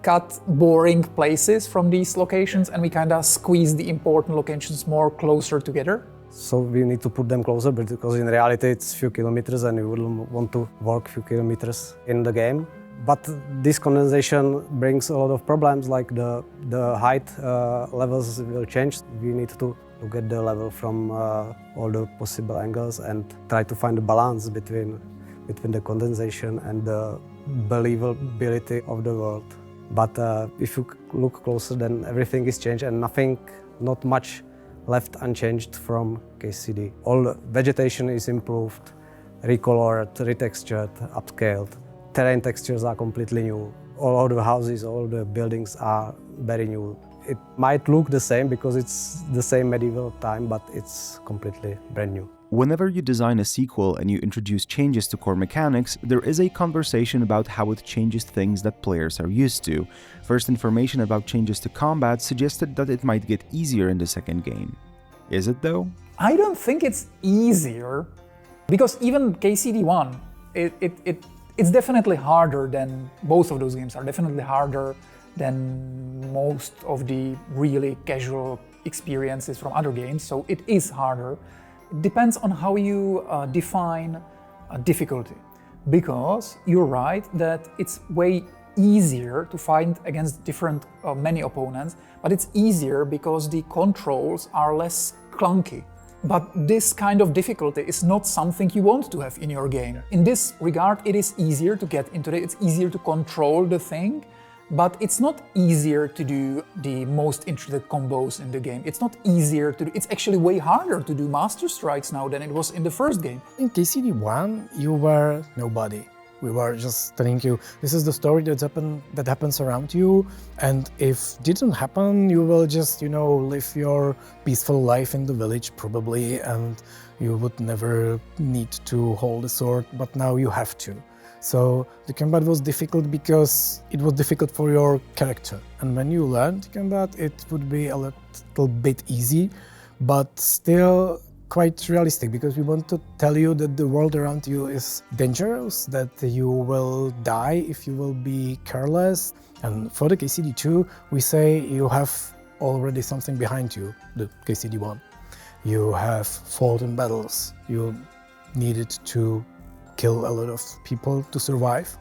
cut boring places from these locations and we kind of squeeze the important locations more closer together. So we need to put them closer, because in reality it's a few kilometers and you wouldn't want to walk a few kilometers in the game. But this condensation brings a lot of problems, like the height levels will change. We need to get the level from all the possible angles and try to find a balance between the condensation and the believability of the world. But if you look closer, then everything is changed and not much left unchanged from KCD. All the vegetation is improved, recolored, retextured, upscaled. Terrain textures are completely new. All the houses, all the buildings are very new. It might look the same because it's the same medieval time, but it's completely brand new. Whenever you design a sequel and you introduce changes to core mechanics, there is a conversation about how it changes things that players are used to. First information about changes to combat suggested that it might get easier in the second game. Is it though? I don't think it's easier, because even KCD1, it's definitely harder than both of those games are definitely harder than most of the really casual experiences from other games, so it is harder. It depends on how you define difficulty, because you're right that it's way easier to fight against many opponents, but it's easier because the controls are less clunky. But this kind of difficulty is not something you want to have in your game. In this regard, it is easier to get into it, it's easier to control the thing, but it's not easier to do the most intricate combos in the game. It's not easier to do, it's actually way harder to do master strikes now than it was in the first game. In KCD1, you were nobody. We were just telling you, this is the story that happens around you, and if it didn't happen, you will just, live your peaceful life in the village probably, and you would never need to hold a sword, but now you have to. So the combat was difficult because it was difficult for your character, and when you learned combat, it would be a little bit easy, but still quite realistic, because we want to tell you that the world around you is dangerous, that you will die if you will be careless. And for the KCD2, we say you have already something behind you, the KCD1. You have fought in battles, you needed to kill a lot of people to survive.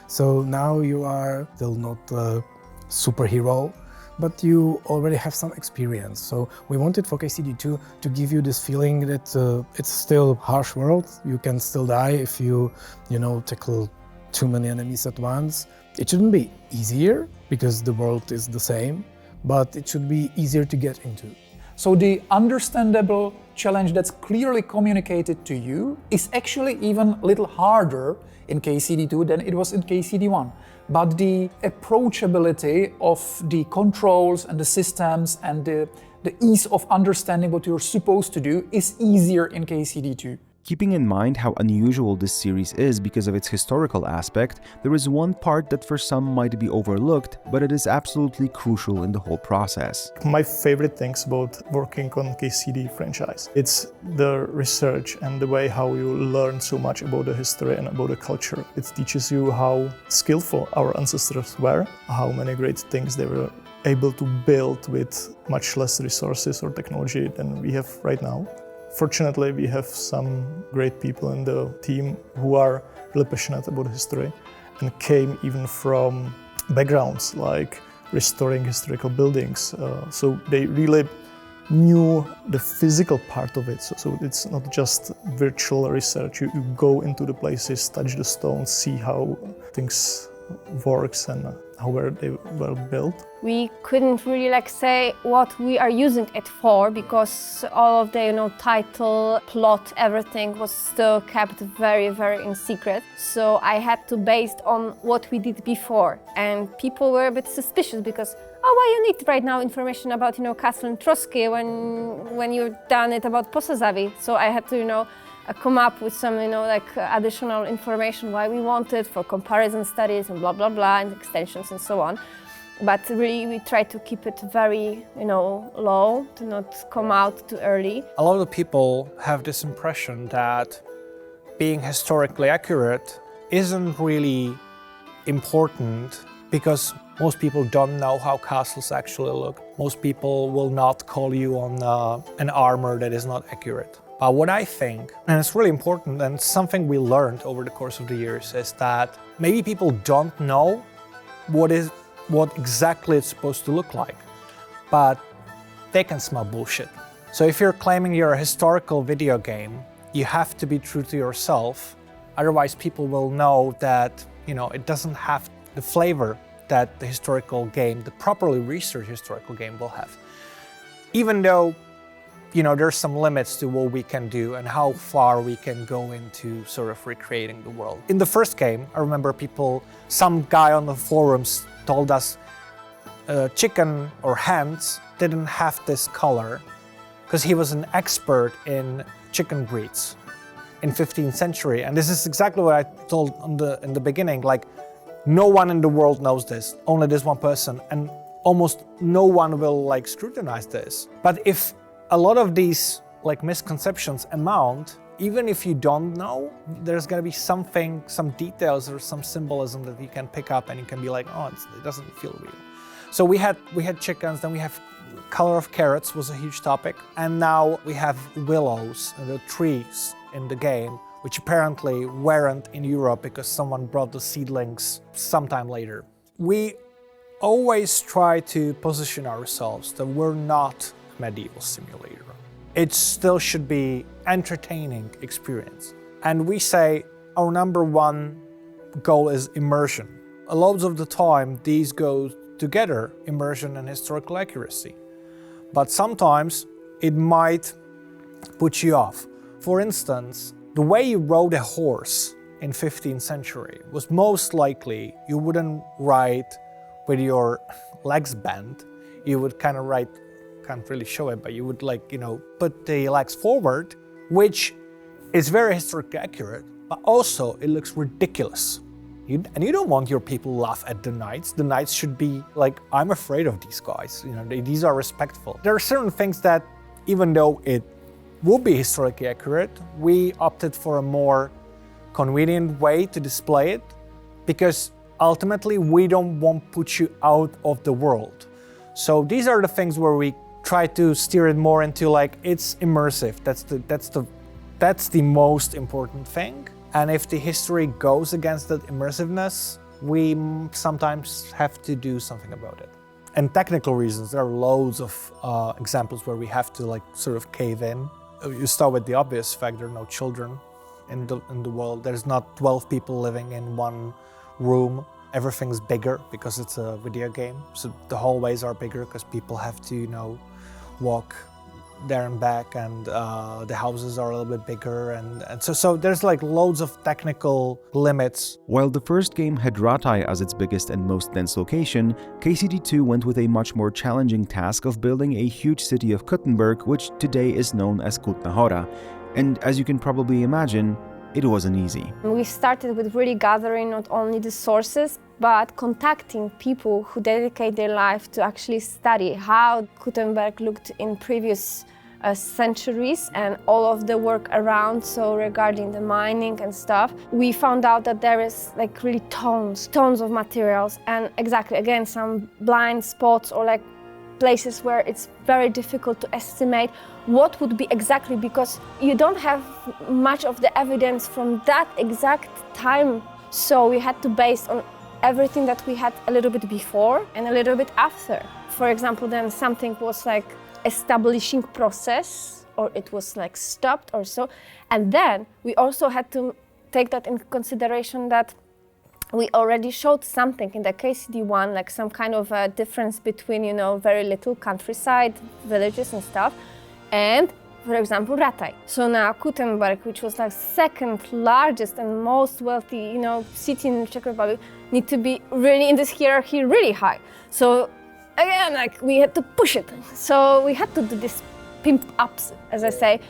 So now you are still not a superhero, but you already have some experience. So we wanted for KCD2 to give you this feeling that it's still a harsh world. You can still die if you tackle too many enemies at once. It shouldn't be easier because the world is the same, but it should be easier to get into. So the understandable challenge that's clearly communicated to you is actually even a little harder in KCD2 than it was in KCD1. But the approachability of the controls and the systems and the ease of understanding what you're supposed to do is easier in KCD2. Keeping in mind how unusual this series is because of its historical aspect, there is one part that for some might be overlooked, but it is absolutely crucial in the whole process. My favorite things about working on KCD franchise, it's the research and the way how you learn so much about the history and about the culture. It teaches you how skillful our ancestors were, how many great things they were able to build with much less resources or technology than we have right now. Fortunately, we have some great people in the team who are really passionate about history and came even from backgrounds like restoring historical buildings. So they really knew the physical part of it. So it's not just virtual research. You go into the places, touch the stones, see how things works and how they were built. We couldn't really say what we are using it for because all of the title, plot, everything was still kept very, very in secret. So I had to base on what we did before, and people were a bit suspicious because why you need right now information about Castle in Trosky when you've done it about Posazavi. So I had to come up with some additional information why we wanted for comparison studies and blah blah blah and extensions and so on. But really we try to keep it very low, to not come out too early. A lot of people have this impression that being historically accurate isn't really important because most people don't know how castles actually look. Most people will not call you on an armor that is not accurate. But what I think, and it's really important and something we learned over the course of the years, is that maybe people don't know what exactly it's supposed to look like, but they can smell bullshit. So if you're claiming you're a historical video game, you have to be true to yourself. Otherwise people will know that it doesn't have the flavor that the historical game, the properly researched historical game will have. Even though there's some limits to what we can do and how far we can go into sort of recreating the world. In the first game, I remember some guy on the forums told us chicken or hens didn't have this color because he was an expert in chicken breeds in 15th century. And this is exactly what I told in the beginning, like no one in the world knows this, only this one person, and almost no one will scrutinize this. But if a lot of these misconceptions amount, even if you don't know, there's gonna be some details or some symbolism that you can pick up and you can be like, oh, it doesn't feel real. So we had chickens, then we have color of carrots was a huge topic, and now we have willows, the trees in the game, which apparently weren't in Europe because someone brought the seedlings sometime later. We always try to position ourselves that we're not a medieval simulator. It still should be entertaining experience. And we say our number one goal is immersion. A lot of the time these go together, immersion and historical accuracy. But sometimes it might put you off. For instance, the way you rode a horse in 15th century was most likely you wouldn't ride with your legs bent. You would kind of ride, can't really show it, but you would put the legs forward, which is very historically accurate, but also it looks ridiculous. And you don't want your people to laugh at the knights. The knights should be like, I'm afraid of these guys. These are respectful. There are certain things that, even though it would be historically accurate, we opted for a more convenient way to display it, because ultimately we don't want to put you out of the world. So these are the things where we try to steer it more into it's immersive. That's the most important thing. And if the history goes against that immersiveness, we sometimes have to do something about it. And technical reasons, there are loads of examples where we have to like sort of cave in. You start with the obvious fact, there are no children in the world. There's not 12 people living in one room. Everything's bigger because it's a video game. So the hallways are bigger because people have to, you know, walk there and back, and the houses are a little bit bigger, and so there's like loads of technical limits. While the first game had Rataj as its biggest and most dense location, KCD2 went with a much more challenging task of building a huge city of Kuttenberg, which today is known as Kutna Hora. And as you can probably imagine, it wasn't easy. We started with really gathering not only the sources, but contacting people who dedicate their life to actually study how Kuttenberg looked in previous centuries and all of the work around, so regarding the mining and stuff. We found out that there is like really tons of materials, and exactly, again, some blind spots or like places where it's very difficult to estimate what would be exactly, because you don't have much of the evidence from that exact time. So we had to base on everything that we had a little bit before and a little bit after. For example, then something was like establishing process, or it was like stopped or so. And then we also had to take that in consideration that we already showed something in the KCD one, like some kind of a difference between, you know, very little countryside, villages and stuff, and, for example, Rataj. So now Kuttenberg, which was like second largest and most wealthy, you know, city in the Czech Republic, need to be really in this hierarchy really high. So again, like we had to push it. So we had to do this pimp ups, as I say,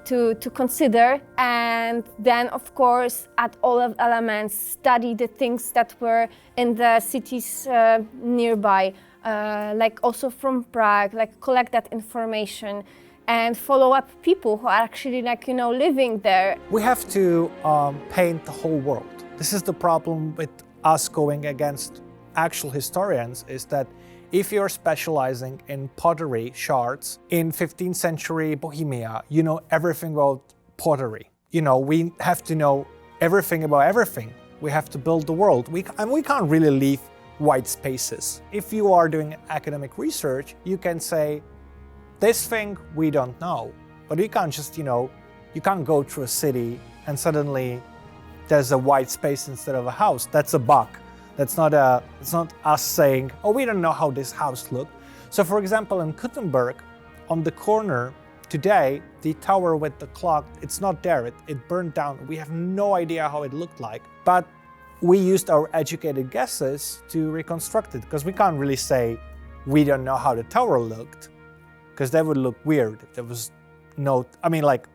to consider, and then of course add all of elements, study the things that were in the cities nearby, like also from Prague, like collect that information and follow up people who are actually like, you know, living there. We have to paint the whole world. This is the problem with us going against actual historians, is that if you're specializing in pottery shards in 15th century Bohemia, you know everything about pottery. You know, we have to know everything about everything. We have to build the world. And we can't really leave white spaces. If you are doing academic research, you can say, this thing we don't know. But you can't just, you know, you can't go through a city and suddenly there's a white space instead of a house. That's a bug. It's not us saying, oh, we don't know how this house looked. So for example, in Kuttenberg, on the corner today, the tower with the clock, it's not there, it burned down. We have no idea how it looked like, but we used our educated guesses to reconstruct it, because we can't really say we don't know how the tower looked, because that would look weird if there was no, I mean, like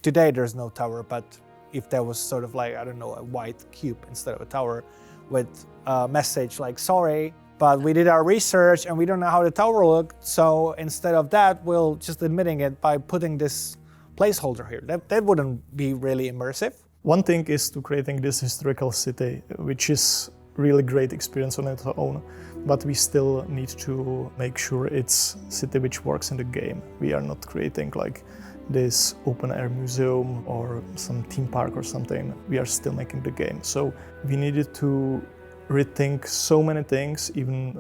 today there's no tower, but if there was sort of like, I don't know, a white cube instead of a tower, with a message like, sorry, but we did our research and we don't know how the tower looked, so instead of that, we'll just admitting it by putting this placeholder here. That wouldn't be really immersive. One thing is to creating this historical city, which is really great experience on its own, but we still need to make sure it's a city which works in the game. We are not creating like this open-air museum or some theme park or something. We are still making the game. So we needed to rethink so many things, even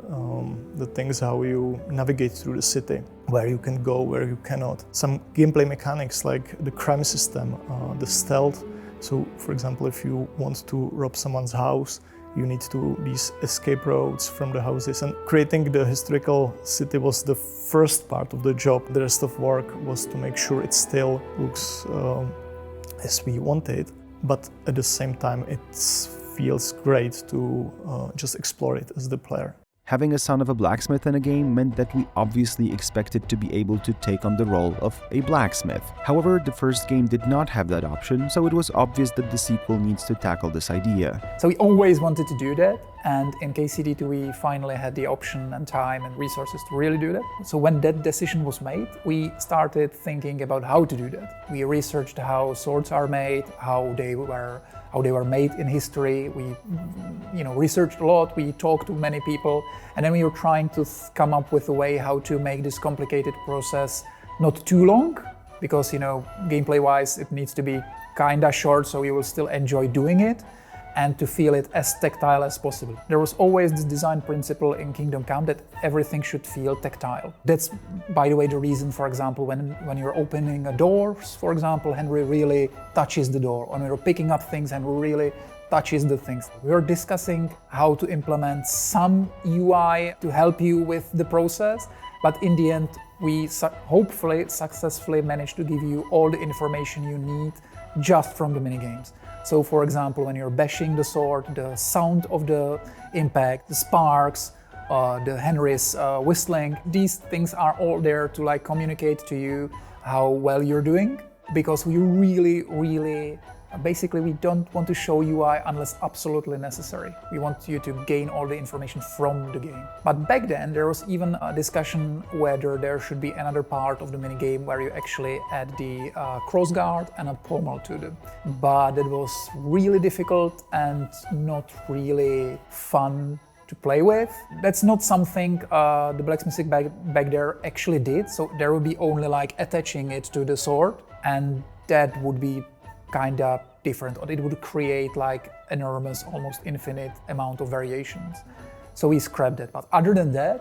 the things how you navigate through the city, where you can go, where you cannot. Some gameplay mechanics like the crime system, the stealth. So for example, if you want to rob someone's house, you need to these escape roads from the houses, and creating the historical city was the first part of the job. The rest of work was to make sure it still looks as we wanted, but at the same time it feels great to just explore it as the player. Having a son of a blacksmith in a game meant that we obviously expected to be able to take on the role of a blacksmith. However, the first game did not have that option, so it was obvious that the sequel needs to tackle this idea. So we always wanted to do that, and in KCD2 we finally had the option and time and resources to really do that. So when that decision was made, we started thinking about how to do that. We researched how swords are made, how they were made in history. We researched a lot, we talked to many people, and then we were trying to come up with a way how to make this complicated process not too long, because gameplay-wise it needs to be kinda short, so you will still enjoy doing it, and to feel it as tactile as possible. There was always this design principle in Kingdom Come that everything should feel tactile. That's, by the way, the reason, for example, when you're opening a door, for example, Henry really touches the door. When you're picking up things, Henry really touches the things. We're discussing how to implement some UI to help you with the process, but in the end, we hopefully successfully managed to give you all the information you need just from the minigames. So for example, when you're bashing the sword, the sound of the impact, the sparks, the Henry's whistling, these things are all there to like communicate to you how well you're doing, because we really basically we don't want to show UI unless absolutely necessary. We want you to gain all the information from the game. But back then there was even a discussion whether there should be another part of the minigame where you actually add the crossguard and a pommel to them. But that was really difficult and not really fun to play with. That's not something the Blacksmithing back there actually did, so there would be only like attaching it to the sword, and that would be kind of different, or it would create like enormous, almost infinite amount of variations. So we scrapped it. But other than that,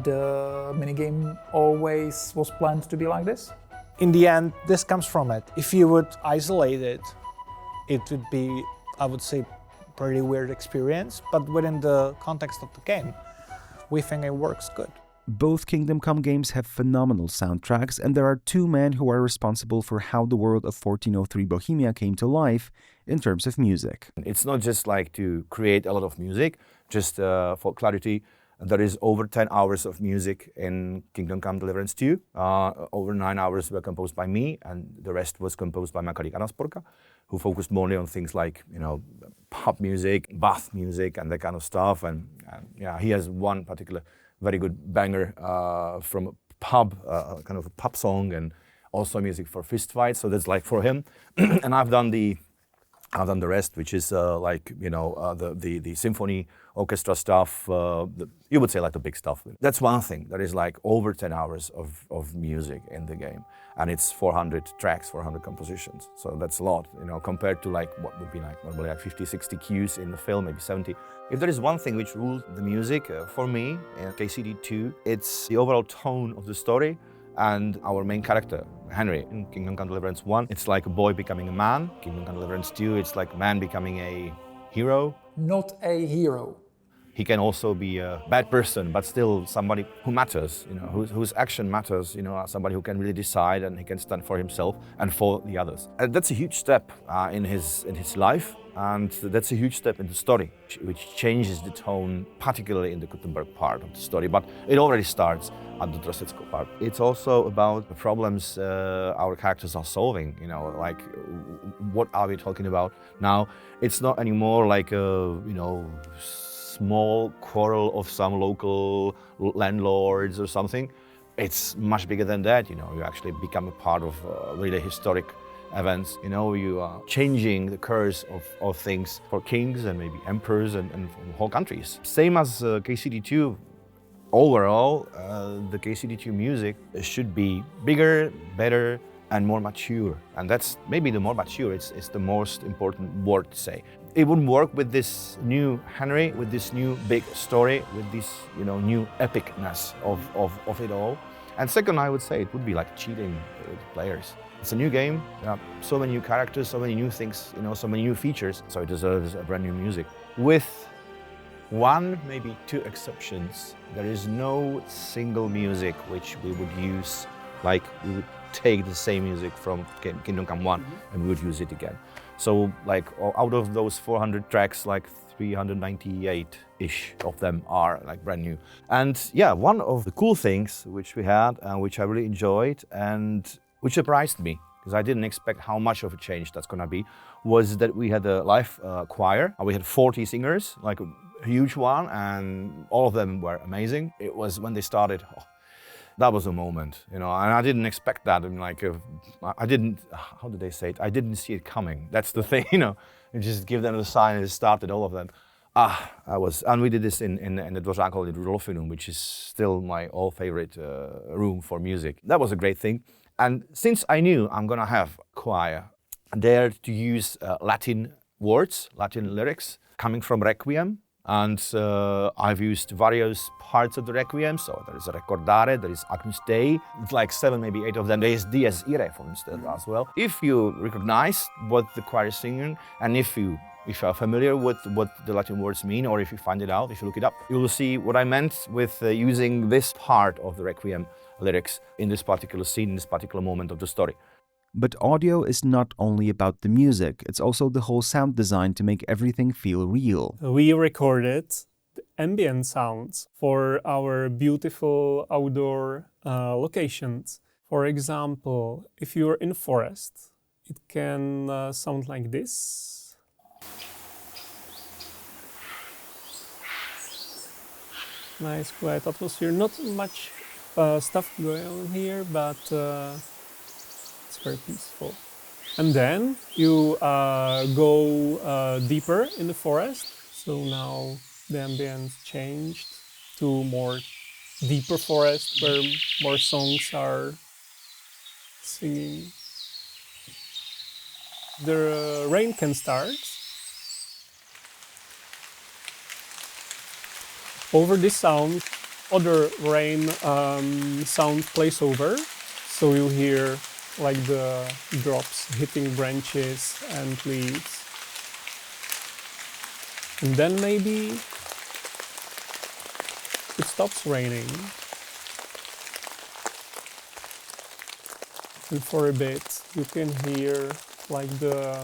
the minigame always was planned to be like this. In the end, this comes from it. If you would isolate it, it would be, I would say, pretty weird experience, but within the context of the game, we think it works good. Both Kingdom Come games have phenomenal soundtracks, and there are two men who are responsible for how the world of 1403 Bohemia came to life in terms of music. It's not just like to create a lot of music, just for clarity, there is over 10 hours of music in Kingdom Come Deliverance 2. Over 9 hours were composed by me, and the rest was composed by Makari Kanasporka, who focused mainly on things like, you know, pop music, bath music, and that kind of stuff. And yeah, he has one particular very good banger from a pub, kind of a pub song, and also music for fist fights. So that's like for him. And I've done the rest, which is like, you know, the symphony orchestra stuff. You would say like the big stuff. That's one thing. There is like over 10 hours of music in the game, and it's 400 tracks, 400 compositions. So that's a lot, you know, compared to like what would be like normally like 50, 60 cues in the film, maybe 70. If there is one thing which rules the music for me in KCD 2, it's the overall tone of the story and our main character, Henry. In Kingdom Come Deliverance 1, it's like a boy becoming a man. Kingdom Come Deliverance 2, it's like a man becoming a hero. Not a hero. He can also be a bad person, but still somebody who matters, you know, whose action matters, you know, somebody who can really decide and he can stand for himself and for the others. And that's a huge step in his life, and that's a huge step in the story, which changes the tone, particularly in the Kuttenberg part of the story, but it already starts at the Trosky part. It's also about the problems our characters are solving, you know, like what are we talking about now? It's not anymore like a, you know, small quarrel of some local landlords or something. It's much bigger than that, you know. You actually become a part of really historic events, you know. You are changing the course of things for kings and maybe emperors and whole countries. Same as KCD2. Overall, the KCD2 music should be bigger, better, and more mature. And that's maybe the more mature, it's the most important word to say. It wouldn't work with this new Henry, with this new big story, with this, you know, new epicness of it all. And second, I would say it would be like cheating with players. It's a new game, there are so many new characters, so many new things, you know, so many new features, so it deserves a brand new music. With one, maybe two exceptions, there is no single music which we would use, like we would take the same music from Kingdom Come 1 and we would use it again. So like out of those 400 tracks, like 398-ish of them are like brand new. And yeah, one of the cool things which we had and which I really enjoyed and which surprised me, because I didn't expect how much of a change that's gonna be, was that we had a live choir. We had 40 singers, like a huge one, and all of them were amazing. It was when they started, that was a moment, you know, and I didn't expect that. I mean, like, I didn't, how did they say it? I didn't see it coming. That's the thing, you know. You just give them the sign and it started, all of them. And we did this in the Dvořák called Redefining, which is still my all favorite room for music. That was a great thing. And since I knew I'm gonna have choir, there to use Latin words, Latin lyrics coming from Requiem. And I've used various parts of the Requiem. So there is a Recordare, there is Agnus Dei. It's like 7, maybe 8 of them. There is Dies Irae, for instance, as well. If you recognize what the choir is singing, and if you are familiar with what the Latin words mean, or if you find it out, if you look it up, you will see what I meant with using this part of the Requiem lyrics in this particular scene, in this particular moment of the story. But audio is not only about the music, it's also the whole sound design to make everything feel real. We recorded the ambient sounds for our beautiful outdoor locations. For example, if you're in forest, it can sound like this. Nice, quiet atmosphere. Not much stuff going on here, but it's very peaceful. And then you go deeper in the forest. So now the ambience changed to more deeper forest where more songs are singing. The rain can start. Over this sound, other rain sound plays over, so you hear like the drops hitting branches and leaves. And then maybe it stops raining. And for a bit you can hear like the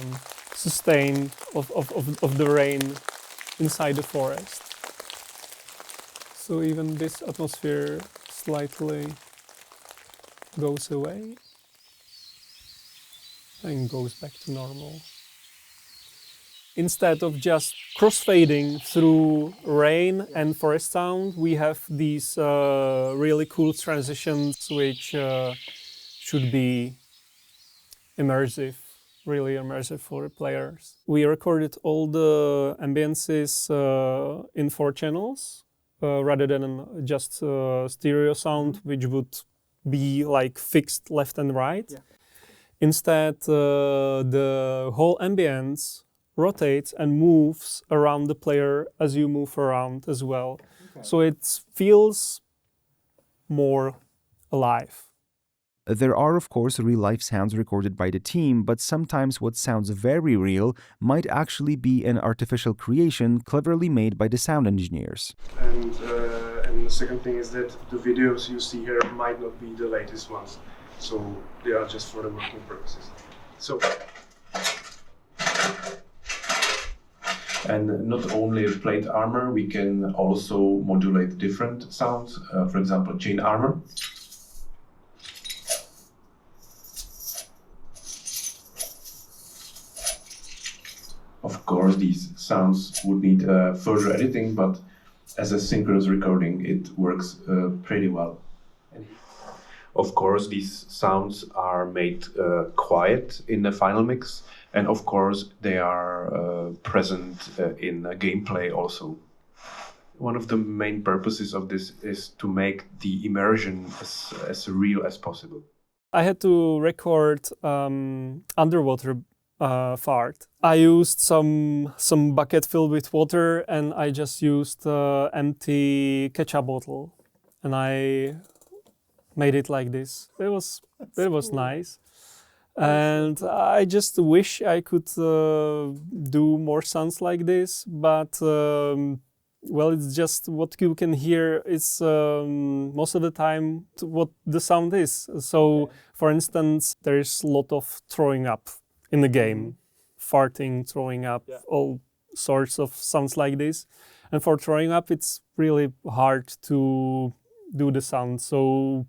sustain of the rain inside the forest. So even this atmosphere slightly goes away and goes back to normal. Instead of just crossfading through rain and forest sound, we have these really cool transitions which should be immersive, really immersive for the players. We recorded all the ambiences in 4 channels rather than just stereo sound, which would be like fixed left and right. Yeah. Instead, the whole ambience rotates and moves around the player as you move around as well. Okay. So it feels more alive. There are, of course, real-life sounds recorded by the team, but sometimes what sounds very real might actually be an artificial creation cleverly made by the sound engineers. And the second thing is that the videos you see here might not be the latest ones, so they are just for the working purposes. So. And not only plate armor, we can also modulate different sounds. For example, chain armor. Of course, these sounds would need further editing, but as a synchronous recording, it works pretty well. And of course, these sounds are made quiet in the final mix, and of course, they are present in gameplay also. One of the main purposes of this is to make the immersion as real as possible. I had to record underwater fart. I used some bucket filled with water, and I just used empty ketchup bottle, and I made it like this. It was nice, and I just wish I could do more sounds like this, but well, it's just what you can hear is most of the time what the sound is. So, for instance, there is a lot of throwing up in the game, farting, throwing up, all sorts of sounds like this. And for throwing up, it's really hard to do the sound. So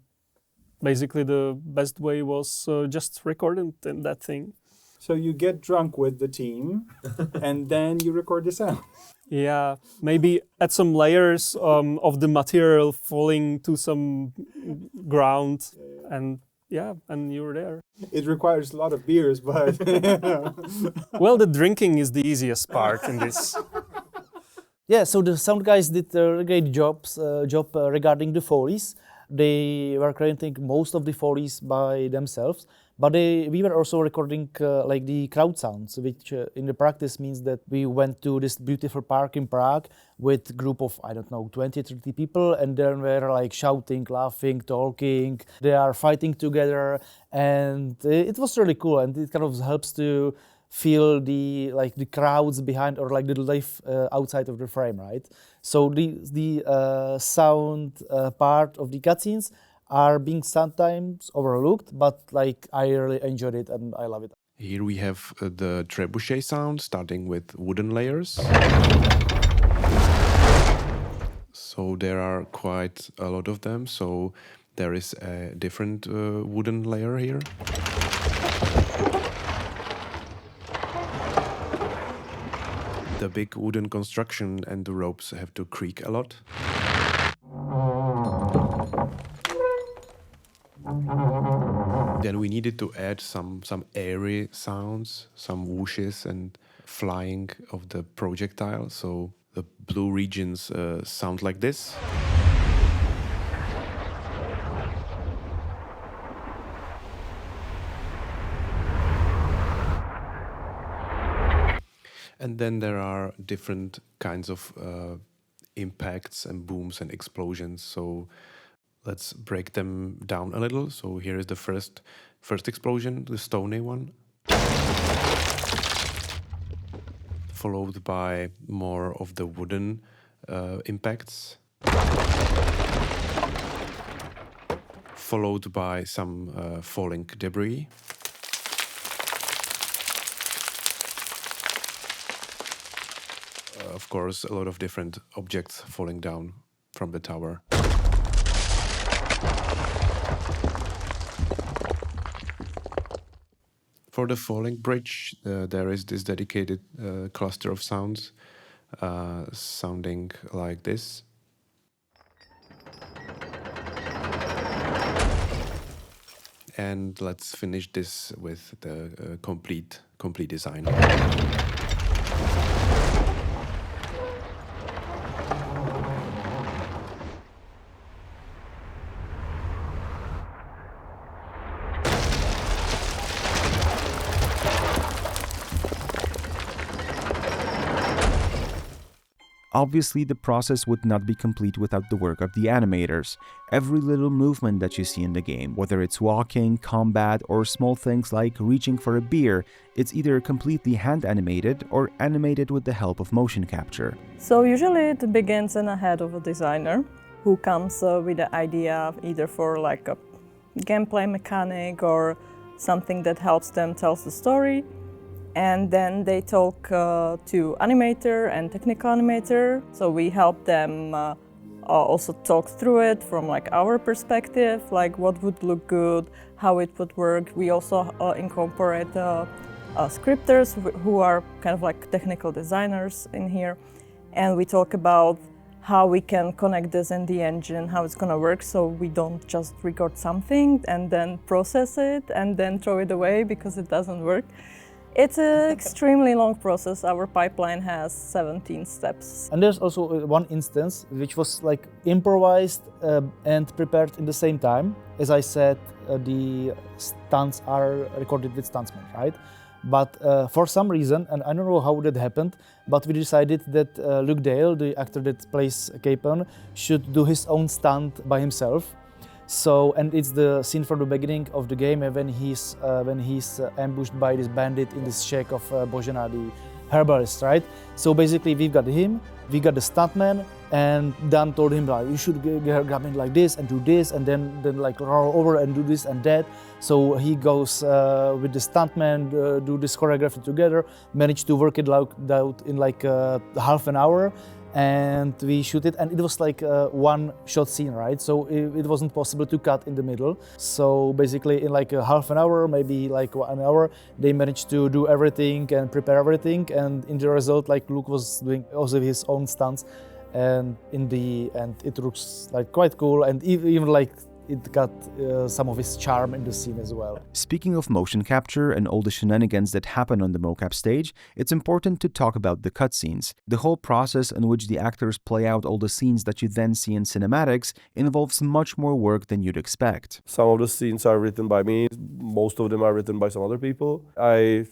basically the best way was just recording that thing. So you get drunk with the team and then you record the sound. Yeah, maybe add some layers of the material falling to some ground and yeah, and you're there. It requires a lot of beers, but... Well, the drinking is the easiest part in this. Yeah, so the sound guys did a great job regarding the Foley's. They were creating most of the Foley's by themselves, But we were also recording like the crowd sounds, which in the practice means that we went to this beautiful park in Prague with a group of, I don't know, 20, 30 people, and then we're like shouting, laughing, talking. They are fighting together, and it was really cool, and it kind of helps to feel the crowds behind or like the life outside of the frame, right? So the sound part of the cutscenes are being sometimes overlooked, but like I really enjoyed it and I love it. Here we have the trebuchet sound, starting with wooden layers. So there are quite a lot of them. So there is a different wooden layer here. The big wooden construction and the ropes have to creak a lot. Then we needed to add some airy sounds, some whooshes and flying of the projectile. So the blue regions sound like this. And then there are different kinds of impacts and booms and explosions. So let's break them down a little. So here is the first explosion, the stony one, followed by more of the wooden impacts, followed by some falling debris. Of course, a lot of different objects falling down from the tower. For the falling bridge, there is this dedicated cluster of sounds sounding like this. And let's finish this with the complete design. Obviously, the process would not be complete without the work of the animators. Every little movement that you see in the game, whether it's walking, combat, or small things like reaching for a beer, it's either completely hand animated or animated with the help of motion capture. So usually it begins in the head of a designer who comes with the idea either for like a gameplay mechanic or something that helps them tell the story. And then they talk to animator and technical animator. So we help them also talk through it from like our perspective, like what would look good, how it would work. We also incorporate scripters who are kind of like technical designers in here. And we talk about how we can connect this in the engine, how it's gonna work, so we don't just record something and then process it and then throw it away because it doesn't work. It's an extremely long process. Our pipeline has 17 steps. And there's also one instance which was like improvised and prepared in the same time. As I said, the stunts are recorded with stuntsmen, right? But for some reason, and I don't know how that happened, but we decided that Luke Dale, the actor that plays Capon, should do his own stunt by himself. So, and it's the scene from the beginning of the game when he's ambushed by this bandit in this shack of Božena, the herbalist, right? So basically we've got him, we got the stuntman, and Dan told him like, you should grab him like this and do this, and then like roll over and do this and that. So he goes with the stuntman, do this choreography together, managed to work it out in like half an hour. And we shoot it, and it was like a one-shot scene, right? So it wasn't possible to cut in the middle. So basically in like a half an hour, maybe like 1 hour, they managed to do everything and prepare everything. And in the result, like Luke was doing also his own stunts. And in the end, it looks like quite cool. And even like it got some of its charm in the scene as well. Speaking of motion capture and all the shenanigans that happen on the mocap stage, it's important to talk about the cutscenes. The whole process in which the actors play out all the scenes that you then see in cinematics involves much more work than you'd expect. Some of the scenes are written by me, most of them are written by some other people. I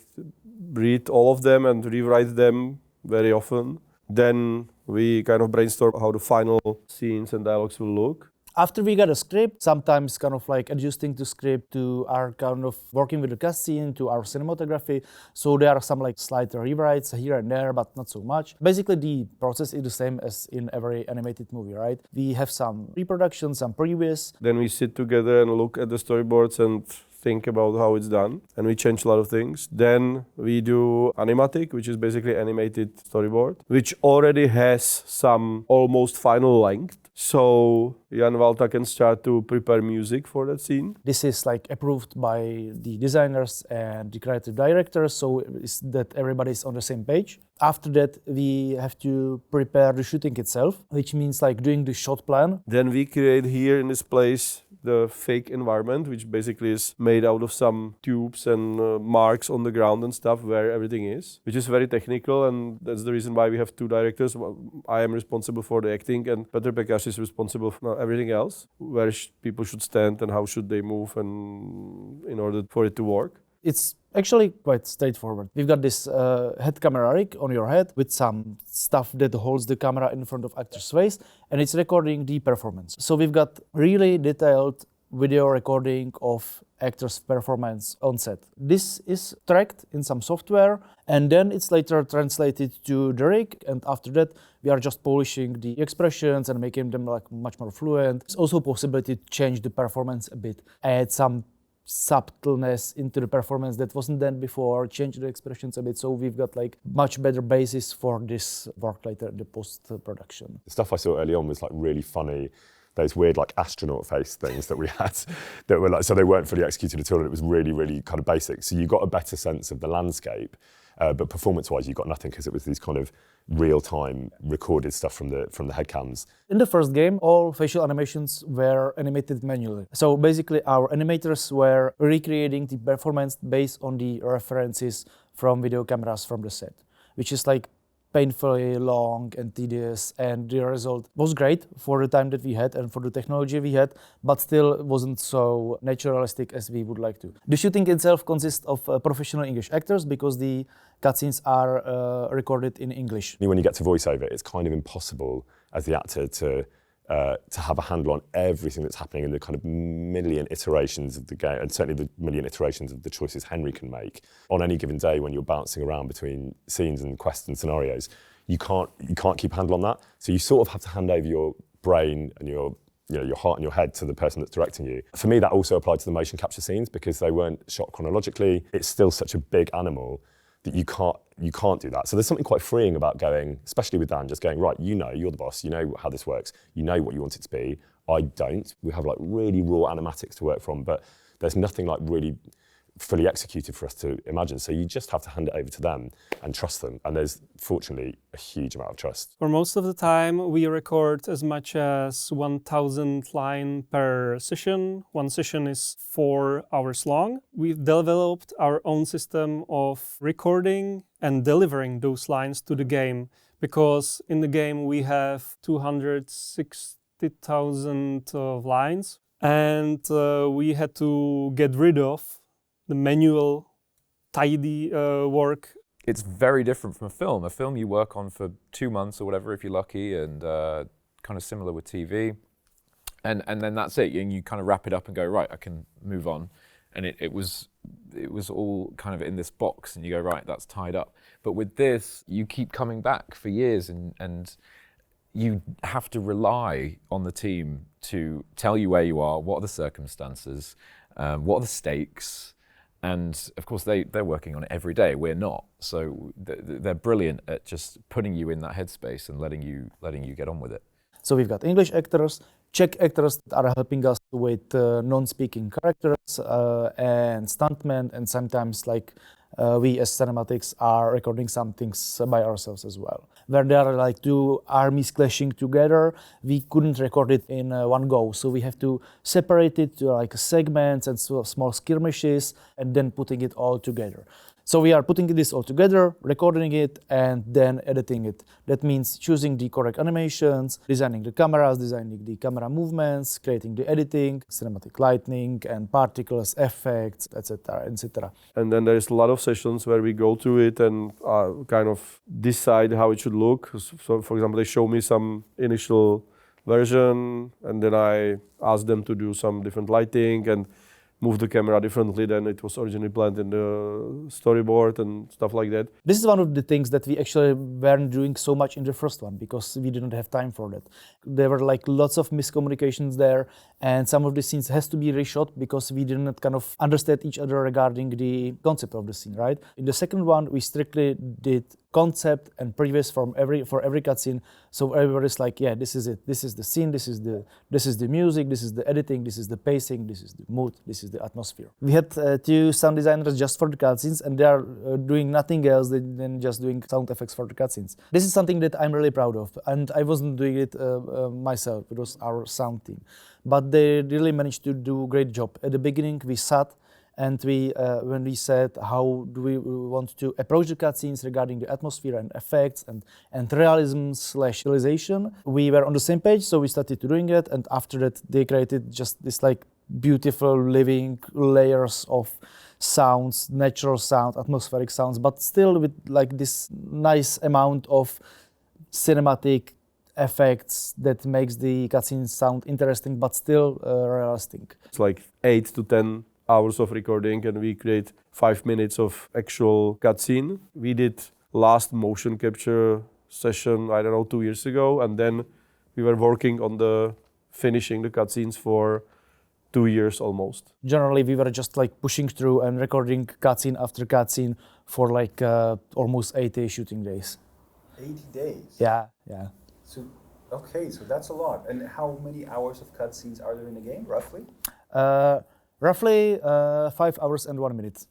read all of them and rewrite them very often. Then we kind of brainstorm how the final scenes and dialogues will look. After we got a script, sometimes kind of like adjusting the script to our kind of working with the cutscene, to our cinematography. So there are some like slight rewrites here and there, but not so much. Basically, the process is the same as in every animated movie, right? We have some pre-production, some previews. Then we sit together and look at the storyboards and think about how it's done, and we change a lot of things. Then we do animatic, which is basically animated storyboard, which already has some almost final length. So Jan Valta can start to prepare music for that scene. This is like approved by the designers and the creative directors, so it's that everybody's on the same page. After that, we have to prepare the shooting itself, which means like doing the shot plan. Then we create here in this place the fake environment, which basically is made out of some tubes and marks on the ground and stuff where everything is, which is very technical, and that's the reason why we have two directors. I am responsible for the acting, and Petr Pekař is responsible for everything else, where people should stand and how should they move, and in order for it to work. It's actually quite straightforward. We've got this head camera rig on your head with some stuff that holds the camera in front of actor's face, and it's recording the performance. So we've got really detailed video recording of actor's performance on set. This is tracked in some software, and then it's later translated to the rig, and after that we are just polishing the expressions and making them like much more fluent. It's also a possibility to change the performance a bit, add some subtleness into the performance that wasn't done before, change the expressions a bit, so we've got like much better basis for this work later in the post-production. The stuff I saw early on was like really funny. Those weird like astronaut face things that we had that were like, so they weren't fully executed at all, and it was really, really kind of basic. So you got a better sense of the landscape, but performance-wise you got nothing because it was these kind of real-time recorded stuff from the headcams. In the first game, all facial animations were animated manually. So basically our animators were recreating the performance based on the references from video cameras from the set, which is like painfully long and tedious, and the result was great for the time that we had and for the technology we had, but still wasn't so naturalistic as we would like to. The shooting itself consists of professional English actors because the cutscenes are recorded in English. When you get to voiceover, it's kind of impossible as the actor to have a handle on everything that's happening in the kind of million iterations of the game, and certainly the million iterations of the choices Henry can make. On any given day when you're bouncing around between scenes and quests and scenarios, you can't keep a handle on that. So you sort of have to hand over your brain and your heart and your head to the person that's directing you. For me, that also applied to the motion capture scenes because they weren't shot chronologically. It's still such a big animal that you can't do that. So there's something quite freeing about going, especially with Dan, just going, right, you're the boss, you know how this works, you know what you want it to be. I don't. We have like really raw animatics to work from, but there's nothing like really fully executed for us to imagine. So you just have to hand it over to them and trust them. And there's fortunately a huge amount of trust. For most of the time, we record as much as 1,000 lines per session. One session is 4 hours long. We've developed our own system of recording and delivering those lines to the game, because in the game we have 260,000 lines, and we had to get rid of the manual, tidy work. It's very different from a film. A film you work on for 2 months or whatever if you're lucky, and kind of similar with TV. And then that's it, and you kind of wrap it up and go, right, I can move on. And it was all kind of in this box, and you go, right, that's tied up. But with this, you keep coming back for years, and you have to rely on the team to tell you where you are, what are the circumstances, what are the stakes. And of course, they're working on it every day. We're not. So they're brilliant at just putting you in that headspace and letting you get on with it. So we've got English actors, Czech actors that are helping us with non-speaking characters, and stuntmen, and sometimes like we as cinematics are recording some things by ourselves as well. Where there are like two armies clashing together, we couldn't record it in one go, so we have to separate it to like segments and small skirmishes and then putting it all together. So we are putting this all together, recording it, and then editing it. That means choosing the correct animations, designing the cameras, designing the camera movements, creating the editing, cinematic lighting and particles, effects, etc., etc. And then there's a lot of sessions where we go through it and kind of decide how it should look. So, for example, they show me some initial version, and then I ask them to do some different lighting and move the camera differently than it was originally planned in the storyboard and stuff like that. This is one of the things that we actually weren't doing so much in the first one because we didn't have time for that. There were like lots of miscommunications there, and some of the scenes has to be reshot because we didn't kind of understand each other regarding the concept of the scene, right? In the second one, we strictly did concept and previous for every cutscene, so everybody's like, yeah, this is it, this is the scene, this is the music, this is the editing, this is the pacing, this is the mood, this is the atmosphere. We had two sound designers just for the cutscenes, and they are doing nothing else than just doing sound effects for the cutscenes. This is something that I'm really proud of, and I wasn't doing it myself, it was our sound team. But they really managed to do a great job. At the beginning, we sat and when we said how do we want to approach the cutscenes regarding the atmosphere and effects and realism/realization, we were on the same page, so we started doing it, and after that they created just this like beautiful living layers of sounds, natural sound, atmospheric sounds, but still with like this nice amount of cinematic effects that makes the cutscenes sound interesting but still realistic. It's like 8 to 10 hours of recording, and we create 5 minutes of actual cutscene. We did last motion capture session, I don't know, 2 years ago, and then we were working on finishing the cutscenes for 2 years almost. Generally, we were just like pushing through and recording cutscene after cutscene for like almost 80 shooting days. 80 days? Yeah. So, okay, so that's a lot. And how many hours of cutscenes are there in the game, roughly? Roughly 5 hours and 1 minute.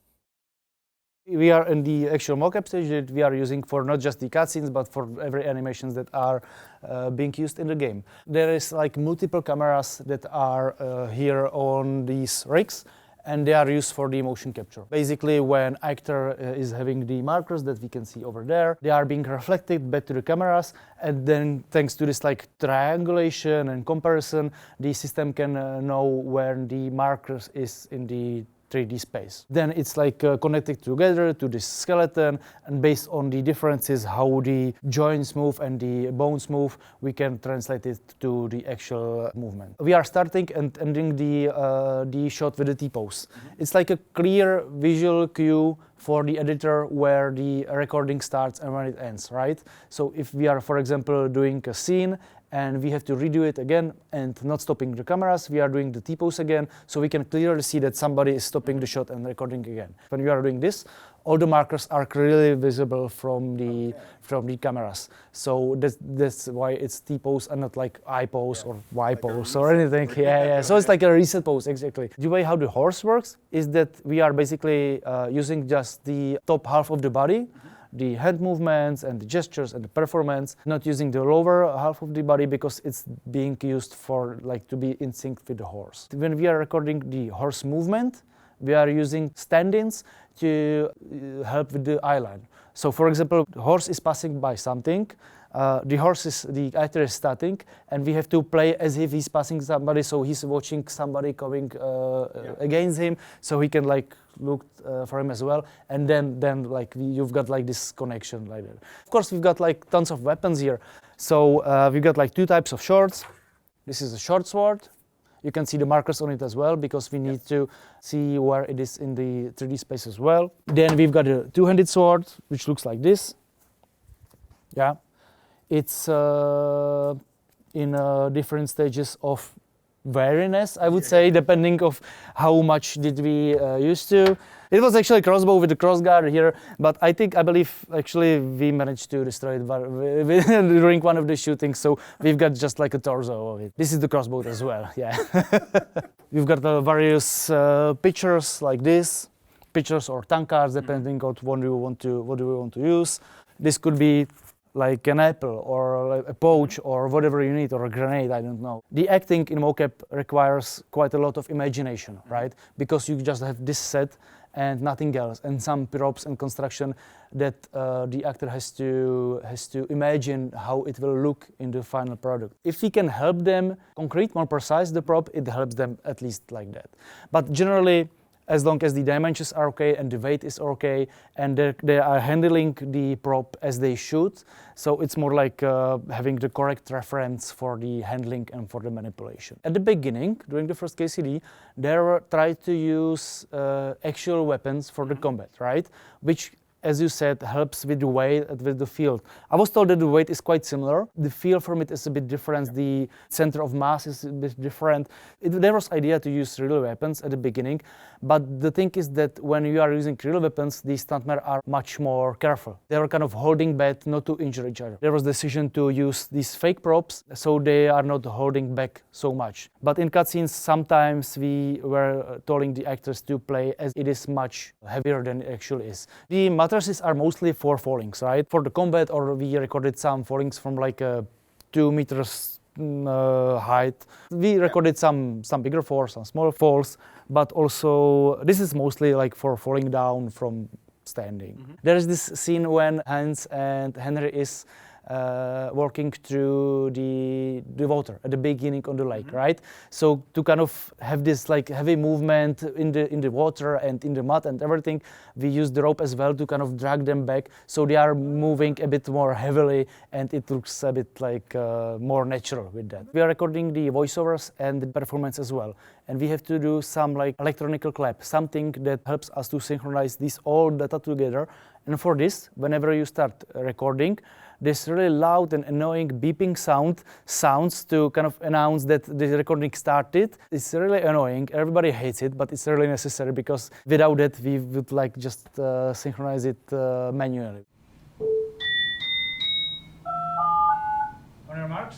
We are in the actual mocap stage that we are using for not just the cutscenes, but for every animations that are being used in the game. There is like multiple cameras that are here on these rigs, and they are used for the motion capture. Basically, when actor is having the markers that we can see over there, they are being reflected back to the cameras, and then thanks to this like triangulation and comparison, the system can know where the markers is in the 3D space. Then it's like connected together to this skeleton, and based on the differences how the joints move and the bones move, we can translate it to the actual movement. We are starting and ending the shot with the T-pose. It's like a clear visual cue for the editor where the recording starts and when it ends, right? So if we are, for example, doing a scene and we have to redo it again and not stopping the cameras, we are doing the T-pose again, so we can clearly see that somebody is stopping the shot and recording again. When we are doing this, all the markers are clearly visible from the cameras. So that's why it's T-pose and not like I-pose or Y-pose or anything. Yeah. So it's like a reset pose, exactly. The way how the horse works is that we are basically using just the top half of the body, the hand movements and the gestures and the performance, not using the lower half of the body because it's being used for like to be in sync with the horse. When we are recording the horse movement, we are using stand-ins to help with the eyeline. So for example, the horse is passing by something, the actor is starting, and we have to play as if he's passing somebody, so he's watching somebody coming against him, so he can like look for him as well, and then like you've got like this connection like that. Of course, we've got like tons of weapons here. So we've got like two types of swords. This is a short sword. You can see the markers on it as well because we need to see where it is in the 3D space as well. Then we've got a two-handed sword, which looks like this. Yeah. It's in different stages of wariness, I would say, depending of how much did we used to. It was actually a crossbow with a crossguard here, but I believe actually we managed to destroy it during one of the shootings, so we've got just like a torso of it. This is the crossbow as well, yeah. We've got various pictures like this. pictures or tank cards, depending on what do we want to use. This could be like an apple or a pouch or whatever you need, or a grenade, I don't know. The acting in mocap requires quite a lot of imagination, right? Because you just have this set and nothing else, and some props and construction that the actor has to imagine how it will look in the final product. If we can help them concrete, more precise the prop, it helps them at least like that. But generally, as long as the dimensions are okay and the weight is okay and they are handling the prop as they should, so it's more like having the correct reference for the handling and for the manipulation. At the beginning, during the first KCD, they tried to use actual weapons for the combat, right? Which, as you said, helps with the weight and with the feel. I was told that the weight is quite similar. The feel from it is a bit different. The center of mass is a bit different. There was idea to use real weapons at the beginning, but the thing is that when you are using real weapons, the stuntmen are much more careful. They are kind of holding back not to injure each other. There was decision to use these fake props, so they are not holding back so much. But in cutscenes, sometimes we were telling the actors to play as it is much heavier than it actually is. The matrices are mostly for fallings, right? For the combat, or we recorded some fallings from like 2 meters height. We recorded some bigger falls, some smaller falls, but also this is mostly like for falling down from standing. There is this scene when Hans and Henry is walking through the water at the beginning on the lake, right? So to kind of have this like heavy movement in the water and in the mud and everything, we use the rope as well to kind of drag them back, so they are moving a bit more heavily and it looks a bit like more natural with that. We are recording the voiceovers and the performance as well, and we have to do some like electronic clap, something that helps us to synchronize this all data together. And for this, whenever you start recording, this really loud and annoying beeping sounds to kind of announce that the recording started. It's really annoying. Everybody hates it, but it's really necessary, because without that, we would like just synchronize it manually. On your marks?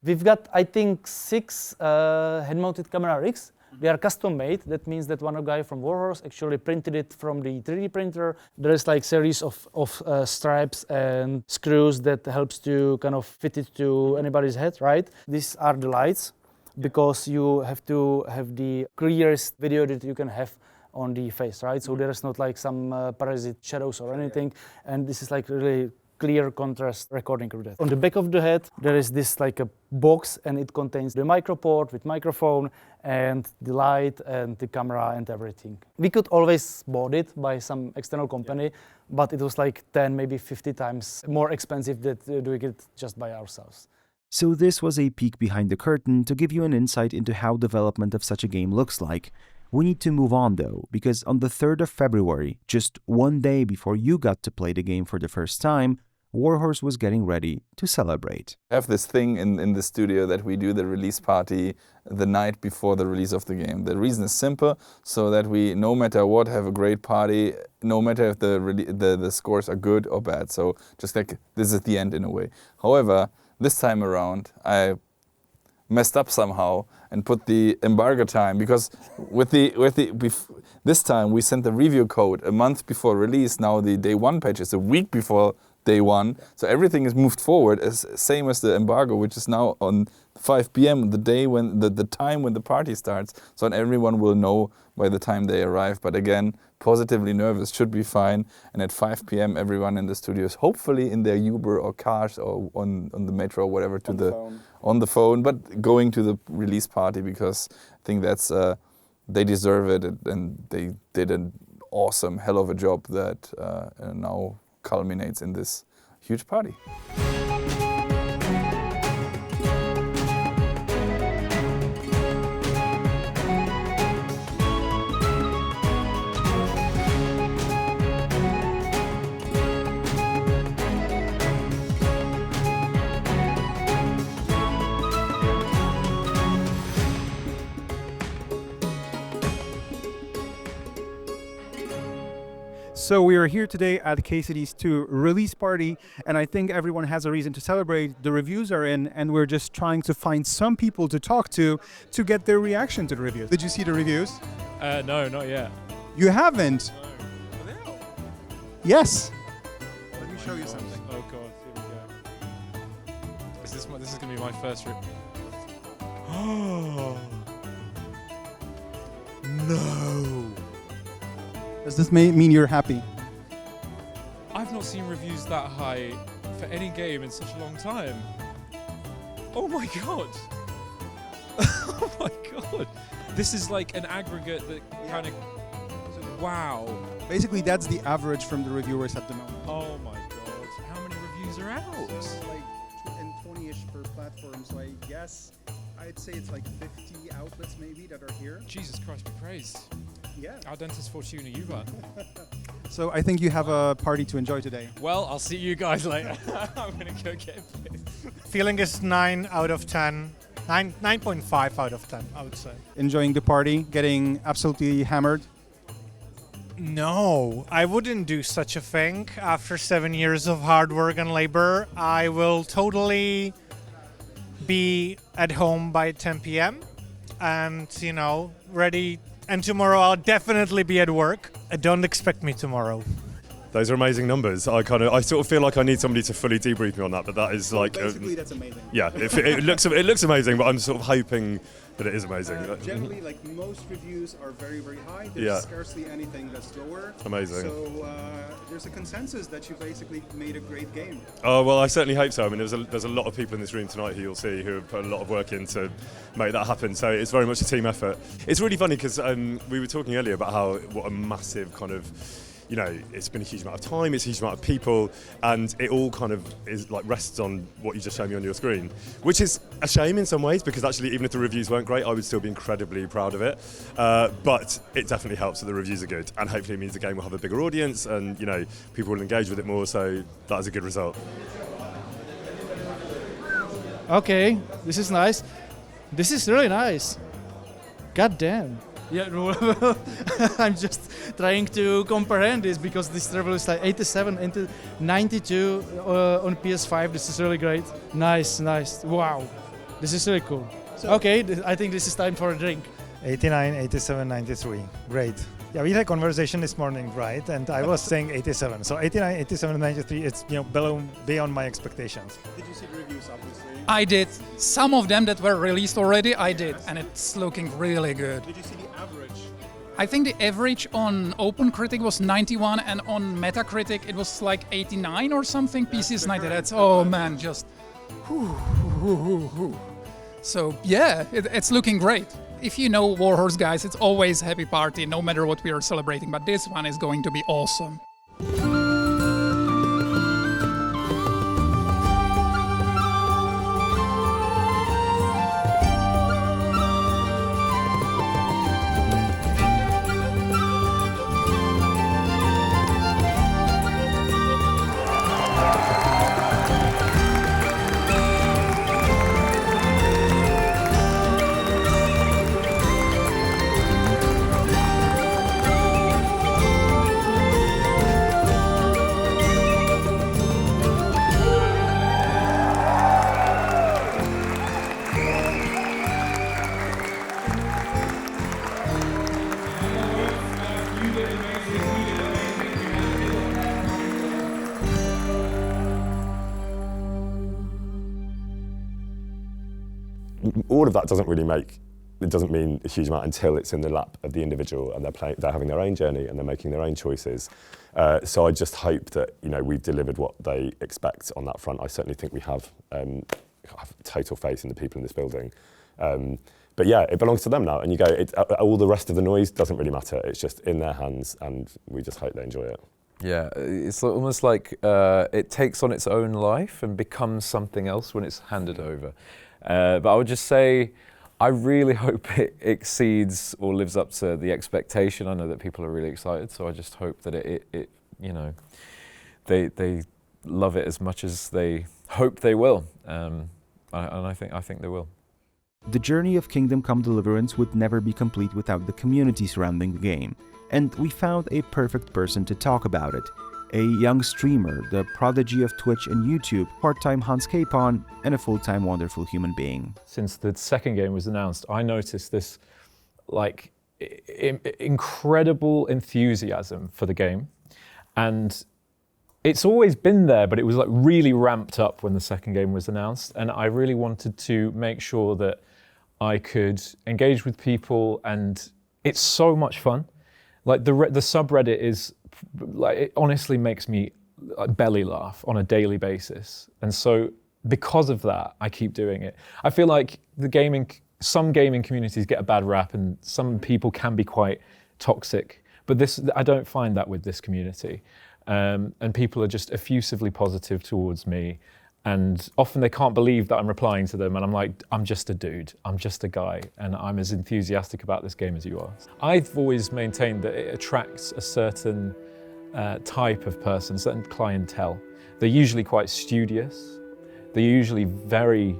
We've got, I think, 6 head-mounted camera rigs. They are custom made. That means that one guy from Warhorse actually printed it from the 3D printer. There is like series of stripes and screws that helps to kind of fit it to anybody's head, right? These are the lights, because you have to have the clearest video that you can have on the face, right? So there is not like some parasite shadows or anything, and this is like really clear contrast recording of that. On the back of the head, there is this like a box, and it contains the micro port with microphone and the light and the camera and everything. We could always bought it by some external company, but it was like 10, maybe 50 times more expensive than doing it just by ourselves. So this was a peek behind the curtain to give you an insight into how development of such a game looks like. We need to move on though, because on the 3rd of February, just one day before you got to play the game for the first time, Warhorse was getting ready to celebrate. I have this thing in the studio that we do the release party the night before the release of the game. The reason is simple, so that we, no matter what, have a great party, no matter if the scores are good or bad. So just like this is the end in a way. However, this time around, I messed up somehow and put the embargo time, because this time we sent the review code a month before release. Now the day 1 patch is a week before day 1, so everything is moved forward, same as the embargo, which is now on 5 p.m. the day when the time when the party starts, so everyone will know by the time they arrive. But again, positively nervous, should be fine, and at 5 p.m. everyone in the studios, hopefully in their Uber or cars or on the metro or whatever, on the phone, but going to the release party, because I think that's they deserve it, and they did an awesome hell of a job that now culminates in this huge party. So we are here today at KCD's 2 release party, and I think everyone has a reason to celebrate. The reviews are in, and we're just trying to find some people to talk to get their reaction to the reviews. Did you see the reviews? No, not yet. You haven't? Yes. Let me show you something. Oh god, here we go. This is going to be my first Oh no. Does this mean you're happy? I've not seen reviews that high for any game in such a long time. Oh my god. Oh my god. This is like an aggregate that kind of... Wow. Basically, that's the average from the reviewers at the moment. Oh my god. How many reviews are out? So like 20-ish per platform, so I guess I'd say it's like 50 outlets maybe that are here. Jesus Christ, be praised. Yeah. Audentis Fortuna Juva. So I think you have a party to enjoy today. Well, I'll see you guys later. I'm gonna go get pissed. Feeling is 9 out of 10. 9.5 out of 10, I would say. Enjoying the party, getting absolutely hammered? No, I wouldn't do such a thing. After 7 years of hard work and labor, I will totally be at home by 10 p.m. and, you know, ready. And tomorrow I'll definitely be at work. Don't expect me tomorrow. Those are amazing numbers. I sort of feel like I need somebody to fully debrief me on that, but that is like... Basically, that's amazing. Yeah, it looks amazing, but I'm sort of hoping that it is amazing. Generally, like most reviews are very, very high. There's scarcely anything that's lower. Amazing. So there's a consensus that you basically made a great game. Oh, well, I certainly hope so. I mean, there's a lot of people in this room tonight who you'll see who have put a lot of work in to make that happen. So it's very much a team effort. It's really funny because we were talking earlier about what a massive kind of... You know, it's been a huge amount of time, it's a huge amount of people, and it all kind of is like rests on what you just showed me on your screen, which is a shame in some ways because actually even if the reviews weren't great, I would still be incredibly proud of it. But it definitely helps that the reviews are good, and hopefully it means the game will have a bigger audience, and you know, people will engage with it more. So that is a good result. Okay, this is nice. This is really nice. God damn. Yeah, I'm just trying to comprehend this because this level is like 87 into 92 on PS5. This is really great. Nice. Wow. This is really cool. Okay, I think this is time for a drink. 89, 87, 93. Great. Yeah, we had a conversation this morning, right? And I was saying 87. So 89, 87, 93, it's beyond my expectations. Did you see the reviews, obviously? I did. Some of them that were released already, I did. And it's looking really good. Did you see the average? I think the average on OpenCritic was 91 and on Metacritic it was like 89 or something. PC is 90. That's, oh man, just... So yeah, it's looking great. If you know Warhorse, guys, it's always happy party, no matter what we are celebrating, but this one is going to be awesome. All of that doesn't mean a huge amount until it's in the lap of the individual and they're having their own journey and they're making their own choices. So I just hope that we've delivered what they expect on that front. I certainly think we have total faith in the people in this building. But yeah, it belongs to them now. And all the rest of the noise doesn't really matter. It's just in their hands, and we just hope they enjoy it. Yeah, it's almost like it takes on its own life and becomes something else when it's handed over. But I would just say, I really hope it exceeds or lives up to the expectation. I know that people are really excited, so I just hope that they love it as much as they hope they will, and I think they will. The journey of Kingdom Come Deliverance would never be complete without the community surrounding the game, and we found a perfect person to talk about it. A young streamer, the prodigy of Twitch and YouTube, part-time Hans Capon, and a full-time wonderful human being. Since the second game was announced, I noticed this incredible enthusiasm for the game. And it's always been there, but it was like really ramped up when the second game was announced. And I really wanted to make sure that I could engage with people, and it's so much fun. Like the subreddit is, like, it honestly makes me belly laugh on a daily basis. And so because of that, I keep doing it. I feel like some gaming communities get a bad rap, and some people can be quite toxic, but I don't find that with this community. And people are just effusively positive towards me, and often they can't believe that I'm replying to them, and I'm like, I'm just a dude, I'm just a guy, and I'm as enthusiastic about this game as you are. I've always maintained that it attracts a certain type of person, certain clientele. They're usually quite studious, they're usually very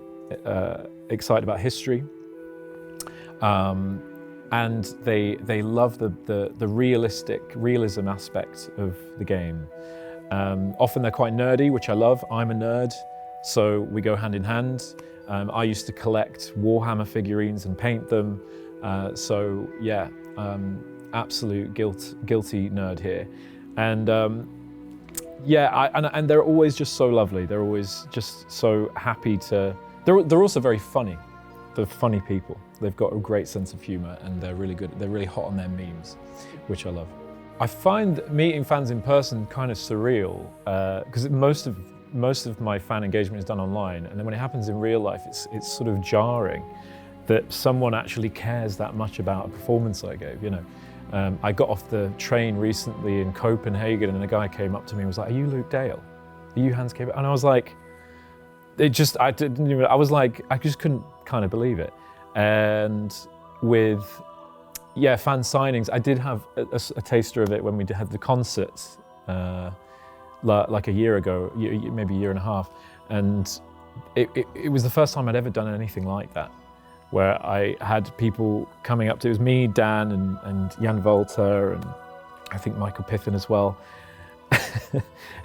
excited about history, and they love the realism aspect of the game. Often they're quite nerdy, which I love. I'm a nerd, so we go hand in hand. I used to collect Warhammer figurines and paint them, so yeah, absolute guilty nerd here. And yeah, and they're always just so lovely. They're always just so happy to. They're also very funny. They're funny people. They've got a great sense of humor, and they're really good. They're really hot on their memes, which I love. I find meeting fans in person kind of surreal, because most of my fan engagement is done online, and then when it happens in real life, it's sort of jarring that someone actually cares that much about a performance I gave. You know, I got off the train recently in Copenhagen, and a guy came up to me and was like, "Are you Luke Dale? Are you Hans K?" And I was like, I just couldn't kind of believe it. And with fan signings, I did have a taster of it when we had the concerts like a year ago, maybe a year and a half, and it was the first time I'd ever done anything like that, where I had people coming up to, it was me, Dan, and Jan Volter, and I think Michael Piffin as well.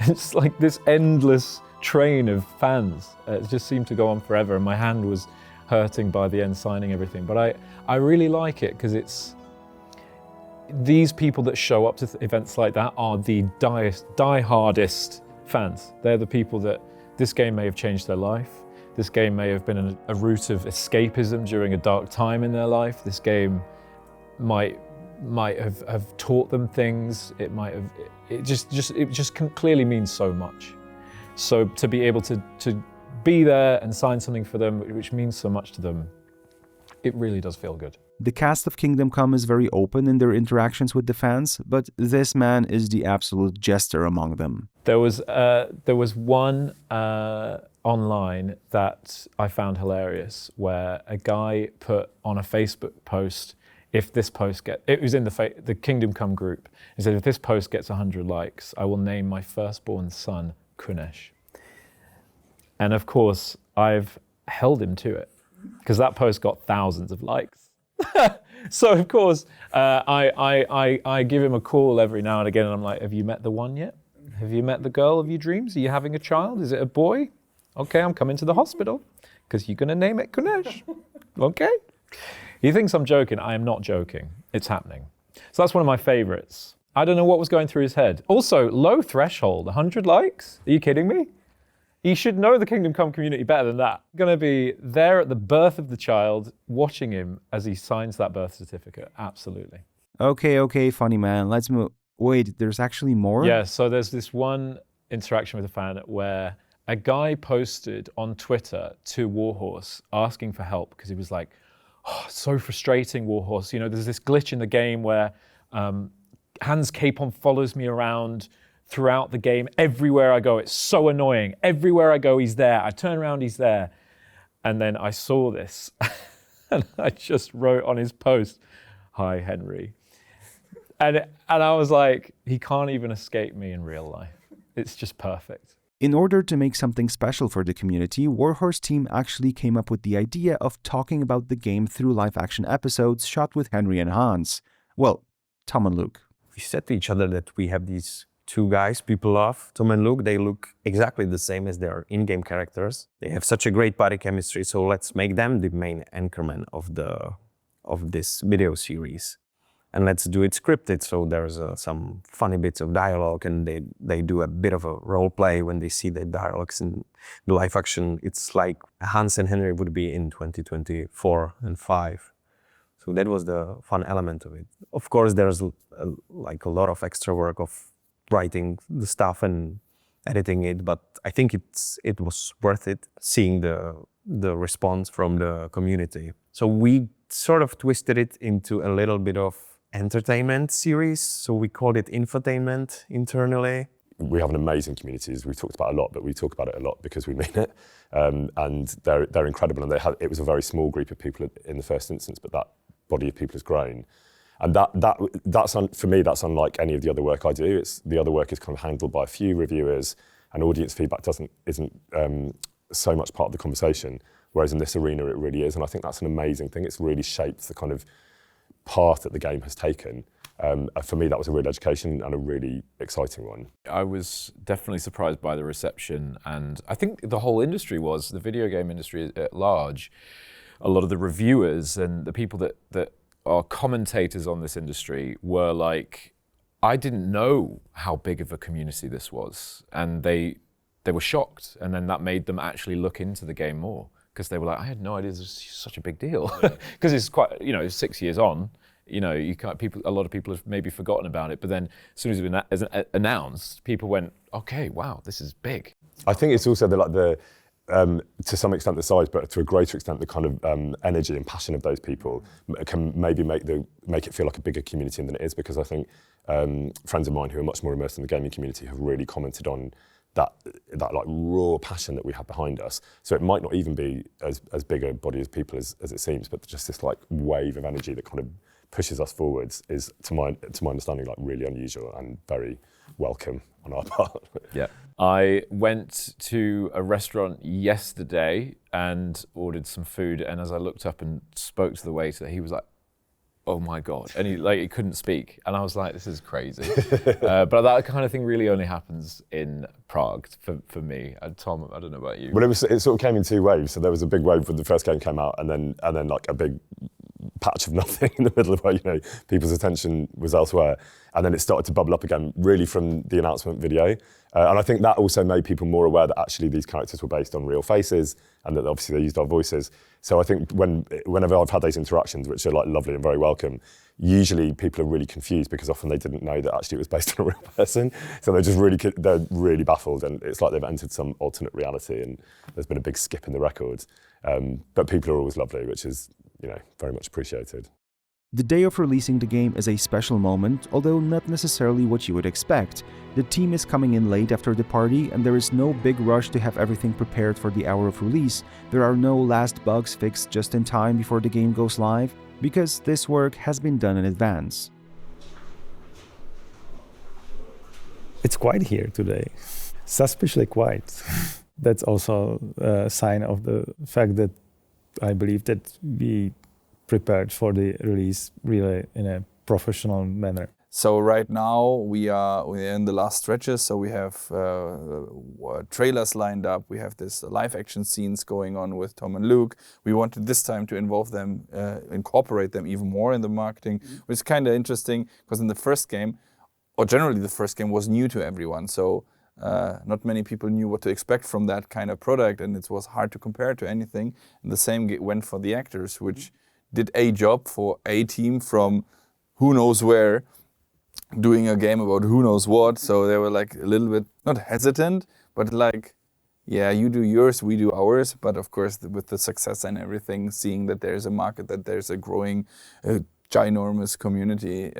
It's like this endless train of fans. It just seemed to go on forever, and my hand was hurting by the end signing everything. But I really like it, because it's these people that show up to events like that are the die-hardest fans. They're the people that this game may have changed their life. This game may have been a route of escapism during a dark time in their life. This game might have taught them things. It just clearly means so much. So to be able to be there and sign something for them, which means so much to them, it really does feel good. The cast of Kingdom Come is very open in their interactions with the fans, but this man is the absolute jester among them. There was one online that I found hilarious, where a guy put on a Facebook post, if this post it was in the Kingdom Come group, he said, if this post gets 100 likes, I will name my firstborn son Kunesh. And of course, I've held him to it, because that post got thousands of likes. So of course, I give him a call every now and again, and I'm like, have you met the one yet? Have you met the girl of your dreams? Are you having a child? Is it a boy? Okay, I'm coming to the hospital, because you're going to name it Kunesh. Okay? He thinks I'm joking. I am not joking. It's happening. So that's one of my favorites. I don't know what was going through his head. Also, low threshold, 100 likes? Are you kidding me? You should know the Kingdom Come community better than that. I'm going to be there at the birth of the child, watching him as he signs that birth certificate. Absolutely. Okay, funny man. Let's move. Wait, there's actually more? Yeah, so there's this one interaction with a fan where a guy posted on Twitter to Warhorse asking for help, because he was like, oh, so frustrating, Warhorse. You know, there's this glitch in the game where Hans Capon follows me around throughout the game. Everywhere I go, it's so annoying. Everywhere I go, he's there. I turn around, he's there. And then I saw this, and I just wrote on his post, "Hi, Henry." And I was like, he can't even escape me in real life. It's just perfect. In order to make something special for the community, Warhorse team actually came up with the idea of talking about the game through live-action episodes shot with Henry and Hans. Well, Tom and Luke. We said to each other that we have these two guys people love, Tom and Luke. They look exactly the same as their in-game characters. They have such a great body chemistry, so let's make them the main anchorman of this video series. and let's do it scripted. So there's some funny bits of dialogue, and they do a bit of a role play when they see the dialogues in the live action. It's like Hans and Henry would be in 2024 and 5. So that was the fun element of it. Of course, there's like a lot of extra work of writing the stuff and editing it, but I think it was worth it, seeing the response from the community. So we sort of twisted it into a little bit of entertainment series. So we called it infotainment internally. We have an amazing community, as we've talked about a lot, but we talk about it a lot because we mean it. And they're incredible. And it was a very small group of people in the first instance, but that body of people has grown. And that's for me, that's unlike any of the other work I do. The other work is kind of handled by a few reviewers, and audience feedback isn't so much part of the conversation. Whereas in this arena, it really is. And I think that's an amazing thing. It's really shaped the kind of path that the game has taken. For me, that was a real education and a really exciting one. I was definitely surprised by the reception, and I think the whole industry was, the video game industry at large. A lot of the reviewers and the people that are commentators on this industry were like, I didn't know how big of a community this was. And they were shocked, and then that made them actually look into the game more, because they were like, I had no idea this was such a big deal. Because it's quite, 6 years on, you can't, a lot of people have maybe forgotten about it, but then as soon as it was announced, people went, okay, wow, this is big. I think it's also to some extent the size, but to a greater extent the kind of energy and passion of those people can maybe make it feel like a bigger community than it is, because I think friends of mine who are much more immersed in the gaming community have really commented on that like raw passion that we have behind us. So it might not even be as big a body of people as it seems, but just this like wave of energy that kind of pushes us forwards is, to my understanding, like really unusual and very welcome on our part. Yeah. I went to a restaurant yesterday and ordered some food, and as I looked up and spoke to the waiter, he was like, oh my God. And he couldn't speak. And I was like, this is crazy. But that kind of thing really only happens in Prague for me. Tom, I don't know about you. Well, it sort of came in two waves. So there was a big wave when the first game came out, and then like a big patch of nothing in the middle of where, people's attention was elsewhere. And then it started to bubble up again, really from the announcement video. And I think that also made people more aware that actually these characters were based on real faces, and that obviously they used our voices. So I think whenever I've had those interactions, which are like lovely and very welcome, usually people are really confused because often they didn't know that actually it was based on a real person. So they're really baffled, and it's like they've entered some alternate reality, and there's been a big skip in the record. But people are always lovely, which is very much appreciated. The day of releasing the game is a special moment, although not necessarily what you would expect. The team is coming in late after the party, and there is no big rush to have everything prepared for the hour of release. There are no last bugs fixed just in time before the game goes live, because this work has been done in advance. It's quiet here today, suspiciously quiet. That's also a sign of the fact that I believe that we prepared for the release really in a professional manner. So right now we're in the last stretches. So we have trailers lined up. We have this live action scenes going on with Tom and Luke. We wanted this time to involve them, incorporate them even more in the marketing, which is kind of interesting because in the first game, or generally the first game, was new to everyone. So not many people knew what to expect from that kind of product, and it was hard to compare to anything. And the same went for the actors, which did a job for a team from who knows where, doing a game about who knows what. So they were like a little bit, not hesitant, but like, yeah, you do yours, we do ours. But of course, with the success and everything, seeing that there's a market, that there's a growing, ginormous community,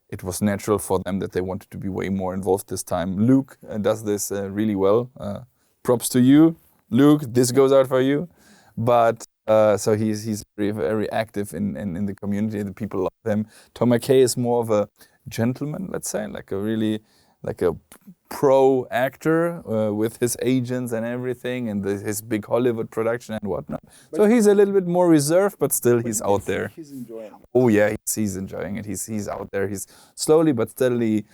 it was natural for them that they wanted to be way more involved this time. Luke does this really well. Props to you, Luke. This goes out for you. But so he's very, very active in the community. The people love him. Tom McKay is more of a gentleman, let's say, like a pro actor with his agents and everything, and his big Hollywood production and whatnot. So he's a little bit more reserved, but still he's out there. He's enjoying it. Oh yeah, he's enjoying it. He's out there. He's slowly but steadily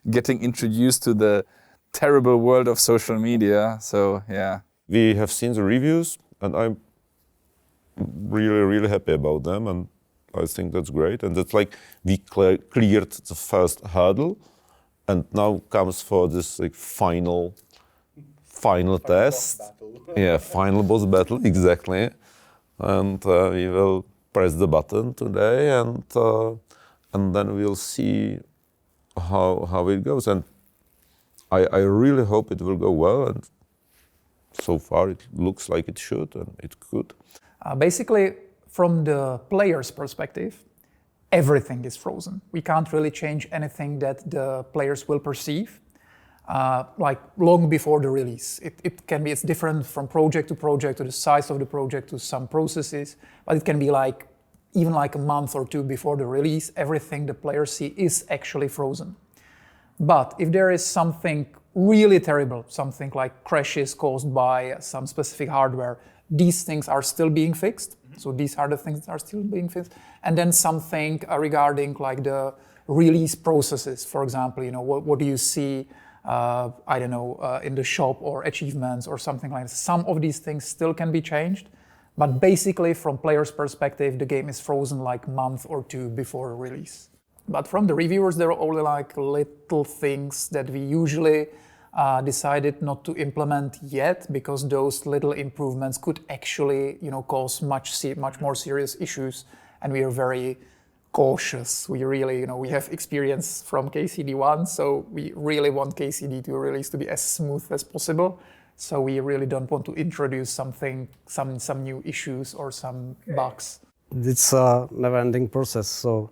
getting introduced to the terrible world of social media. So yeah. We have seen the reviews, and I'm really happy about them, and I think that's great. And that's like we cleared the first hurdle, and now comes for this like final test. Yeah, final boss battle, exactly. And we will press the button today, and then we'll see how it goes. And I really hope it will go well, and so far it looks like it should, and it could. Basically, from the player's perspective, everything is frozen. We can't really change anything that the players will perceive, like long before the release. It's different from project to project, to the size of the project, to some processes, but it can be like even like a month or two before the release. Everything the players see is actually frozen. But if there is something really terrible, something like crashes caused by some specific hardware, these things are still being fixed. So these are the things that are still being fixed. And then something regarding like the release processes, for example, what do you see, I don't know, in the shop or achievements or something like that. Some of these things still can be changed, but basically from players' perspective, the game is frozen like a month or two before release. But from the reviewers, there are only like little things that we usually decided not to implement yet, because those little improvements could actually, cause much more serious issues, and we are very cautious. We really, we have experience from KCD1, so we really want KCD to release to be as smooth as possible. So we really don't want to introduce some new issues or some bugs. It's a never-ending process. So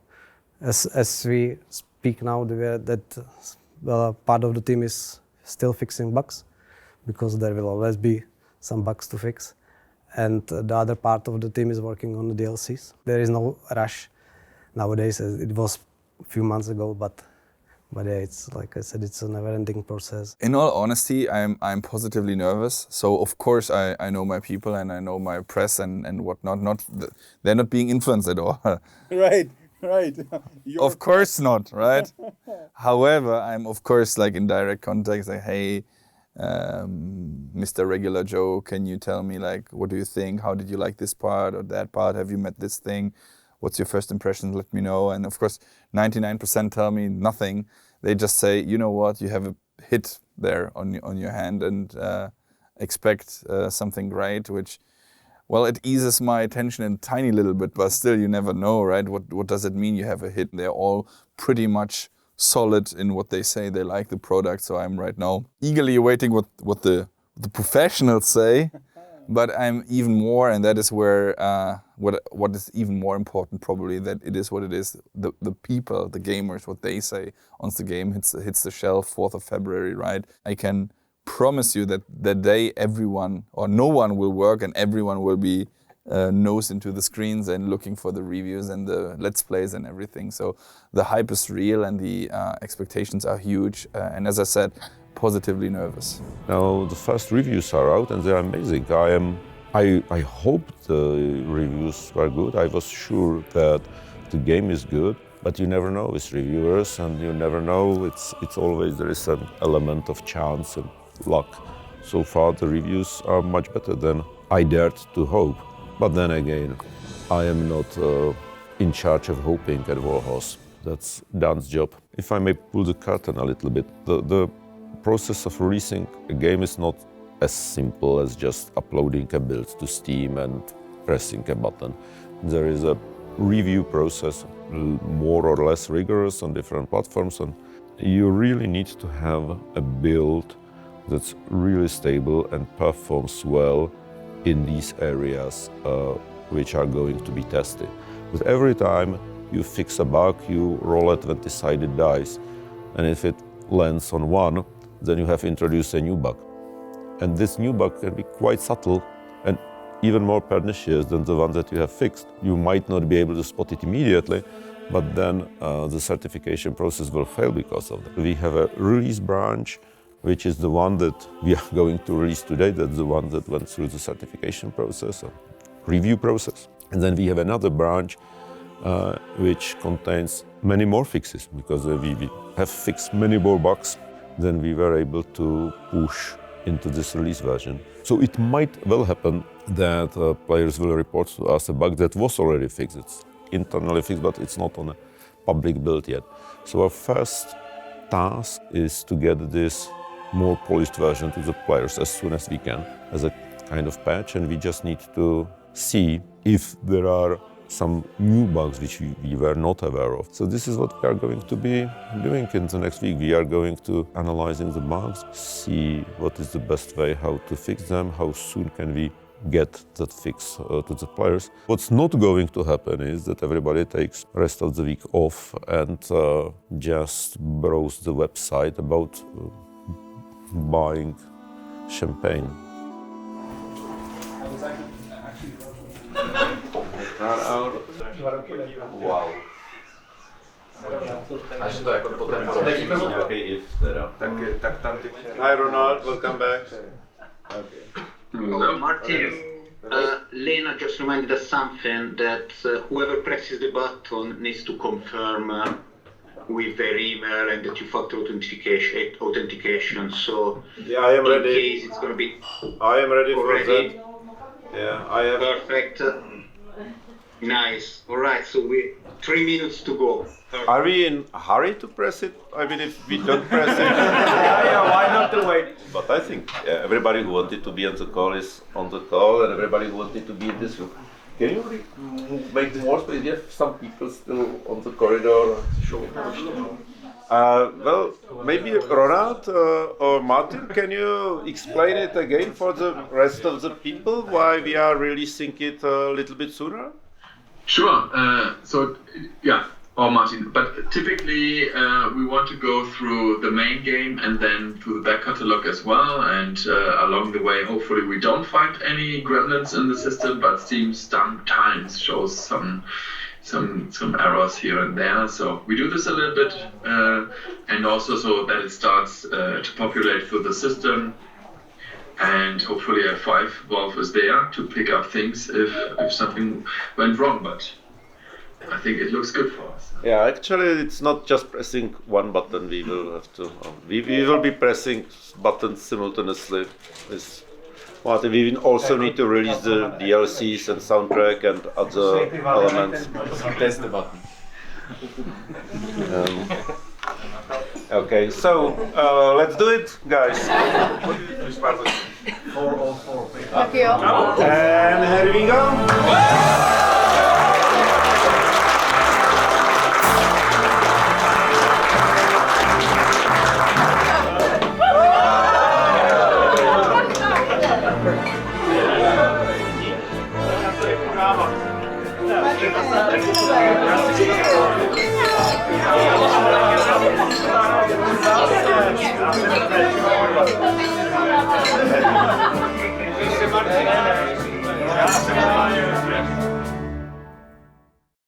as we speak now, that part of the team is still fixing bugs, because there will always be some bugs to fix. And the other part of the team is working on the DLCs. There is no rush nowadays, as it was a few months ago, but yeah, it's like I said, it's a never-ending process. In all honesty, I'm positively nervous. So of course I know my people and I know my press and whatnot. They're not being influenced at all. Right. Of course not, right? However, I'm of course like in direct contact, like, hey, Mr. Regular Joe, can you tell me like, what do you think? How did you like this part or that part? Have you met this thing? What's your first impression? Let me know. And of course, 99% tell me nothing. They just say, you know what, you have a hit there on your hand, and expect something great, which, well, it eases my attention a tiny little bit, but still you never know, right? What does it mean you have a hit? They're all pretty much solid in what they say. They like the product, so I'm right now eagerly awaiting what the professionals say. But I'm even more, and that is where what is even more important probably, that it is what it is. The people, the gamers, what they say once the game hits the shelf, 4th of February, right? I can promise you that that day everyone or no one will work, and everyone will be nose into the screens and looking for the reviews and the let's plays and everything. So the hype is real, and the expectations are huge. And as I said, positively nervous. Now the first reviews are out and they're amazing. I hope the reviews are good. I was sure that the game is good, but you never know with reviewers, and you never know. It's always, there is an element of chance and luck. So far the reviews are much better than I dared to hope. But then again, I am not in charge of hoping at Warhorse. That's Dan's job. If I may pull the curtain a little bit, the process of releasing a game is not as simple as just uploading a build to Steam and pressing a button. There is a review process, more or less rigorous on different platforms, and you really need to have a build that's really stable and performs well in these areas which are going to be tested. But every time you fix a bug, you roll a 20-sided dice, and if it lands on one, then you have introduced a new bug. And this new bug can be quite subtle and even more pernicious than the one that you have fixed. You might not be able to spot it immediately, but then the certification process will fail because of that. We have a release branch, which is the one that we are going to release today. That's the one that went through the certification process, or review process. And then we have another branch which contains many more fixes, because we have fixed many more bugs than we were able to push into this release version. So it might well happen that players will report to us a bug that was already fixed. It's internally fixed, but it's not on a public build yet. So our first task is to get this more polished version to the players as soon as we can as a kind of patch, and we just need to see if there are some new bugs which we were not aware of. So this is what we are going to be doing in the next week. We are going to analyzing the bugs, see what is the best way how to fix them, how soon can we get that fix to the players. What's not going to happen is that everybody takes rest of the week off and just browse the website about buying champagne. Wow. Až to jako potom nějaký if teda. Tak tam ty... Hi Ronald, welcome back. Martin, Lena just reminded us something that whoever presses the button needs to confirm with their email and the two-factor authentication. So yeah, I am in ready. Case it's going to be I am ready already. for that. Yeah, I am. Perfect. Nice. All right. So 3 minutes to go. Are we in a hurry to press it? I mean, if we don't press it, why not to wait? But I think everybody who wanted to be on the call is on the call, and everybody who wanted to be in this room. Can you make more space? You have some people still on the corridor. Sure. Well, maybe Ronald or Martin, can you explain it again for the rest of the people why we are releasing it a little bit sooner? Sure. So, yeah. Or Martin, but typically we want to go through the main game and then through the back catalog as well, and along the way hopefully we don't find any gremlins in the system, but Steam sometimes shows some errors here and there, so we do this a little bit and also so that it starts to populate through the system, and hopefully F5 Valve is there to pick up things if something went wrong, but I think it looks good for us. Yeah, actually, it's not just pressing one button. We will have to. We will be pressing buttons simultaneously. We will also need to release the DLCs and soundtrack and other elements. Test the button. Okay, so let's do it, guys. 404. Okay. And here we go.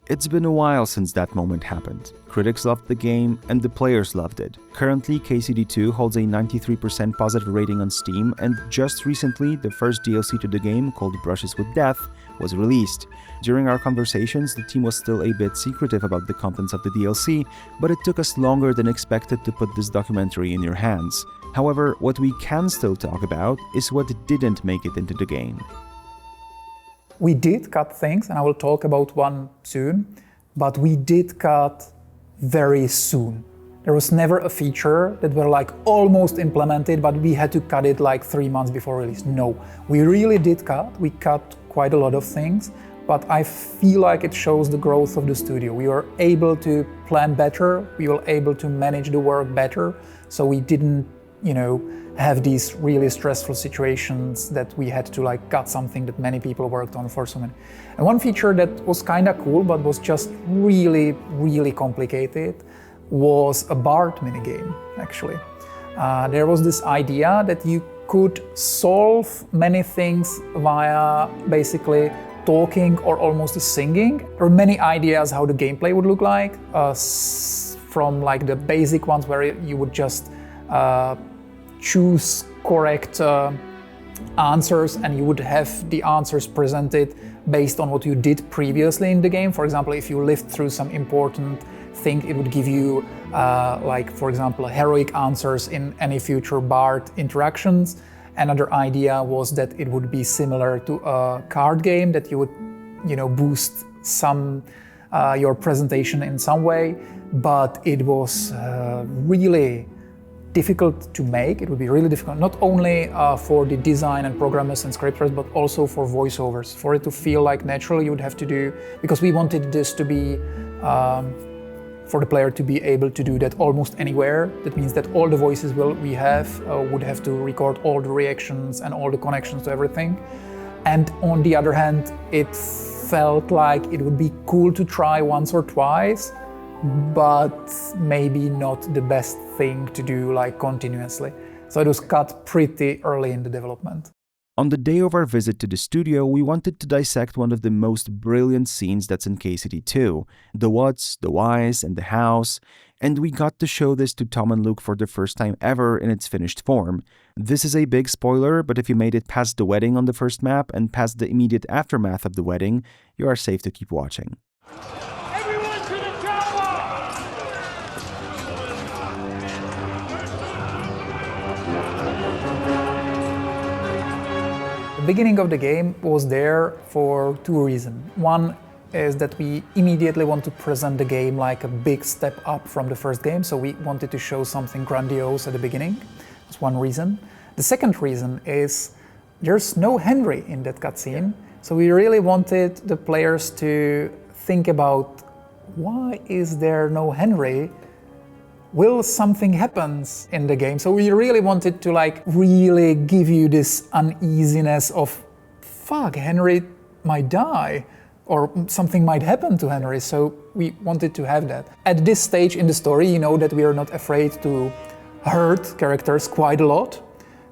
It's been a while since that moment happened. Critics loved the game, and the players loved it. Currently, KCD2 holds a 93% positive rating on Steam, and just recently, the first DLC to the game, called Brushes with Death, was released. During our conversations, the team was still a bit secretive about the contents of the DLC, but it took us longer than expected to put this documentary in your hands. However, what we can still talk about is what didn't make it into the game. We did cut things, and I will talk about one soon, but we did cut very soon. There was never a feature that were like almost implemented, but we had to cut it like 3 months before release. No, we really did cut. We cut quite a lot of things, but I feel like it shows the growth of the studio. We were able to plan better, we were able to manage the work better, so we didn't, have these really stressful situations that we had to like cut something that many people worked on for so many. And one feature that was kind of cool but was just really, really complicated was a BART minigame, actually. There was this idea that you could solve many things via basically talking or almost singing. There were many ideas how the gameplay would look like, from like the basic ones where you would just choose correct answers and you would have the answers presented based on what you did previously in the game. For example, if you lived through some important thing, it would give you, for example, heroic answers in any future BART interactions. Another idea was that it would be similar to a card game, that you would, boost some your presentation in some way, but it was really difficult to make. It would be really difficult, not only for the design and programmers and scripters, but also for voiceovers. For it to feel like natural, you would have to do, because we wanted this to be, for the player to be able to do that almost anywhere. That means that all the voices we have would have to record all the reactions and all the connections to everything. And on the other hand, it felt like it would be cool to try once or twice, but maybe not the best thing to do like continuously. So it was cut pretty early in the development. On the day of our visit to the studio, we wanted to dissect one of the most brilliant scenes that's in KCD 2, the what's, the why's, and the how's, and we got to show this to Tom and Luke for the first time ever in its finished form. This is a big spoiler, but if you made it past the wedding on the first map and past the immediate aftermath of the wedding, you are safe to keep watching. The beginning of the game was there for two reasons. One is that we immediately want to present the game like a big step up from the first game, so we wanted to show something grandiose at the beginning. That's one reason. The second reason is there's no Henry in that cutscene, so we really wanted the players to think about why is there no Henry? Will something happens in the game? So we really wanted to really give you this uneasiness of, fuck, Henry might die or something might happen to Henry. So we wanted to have that. At this stage in the story, you know that we are not afraid to hurt characters quite a lot.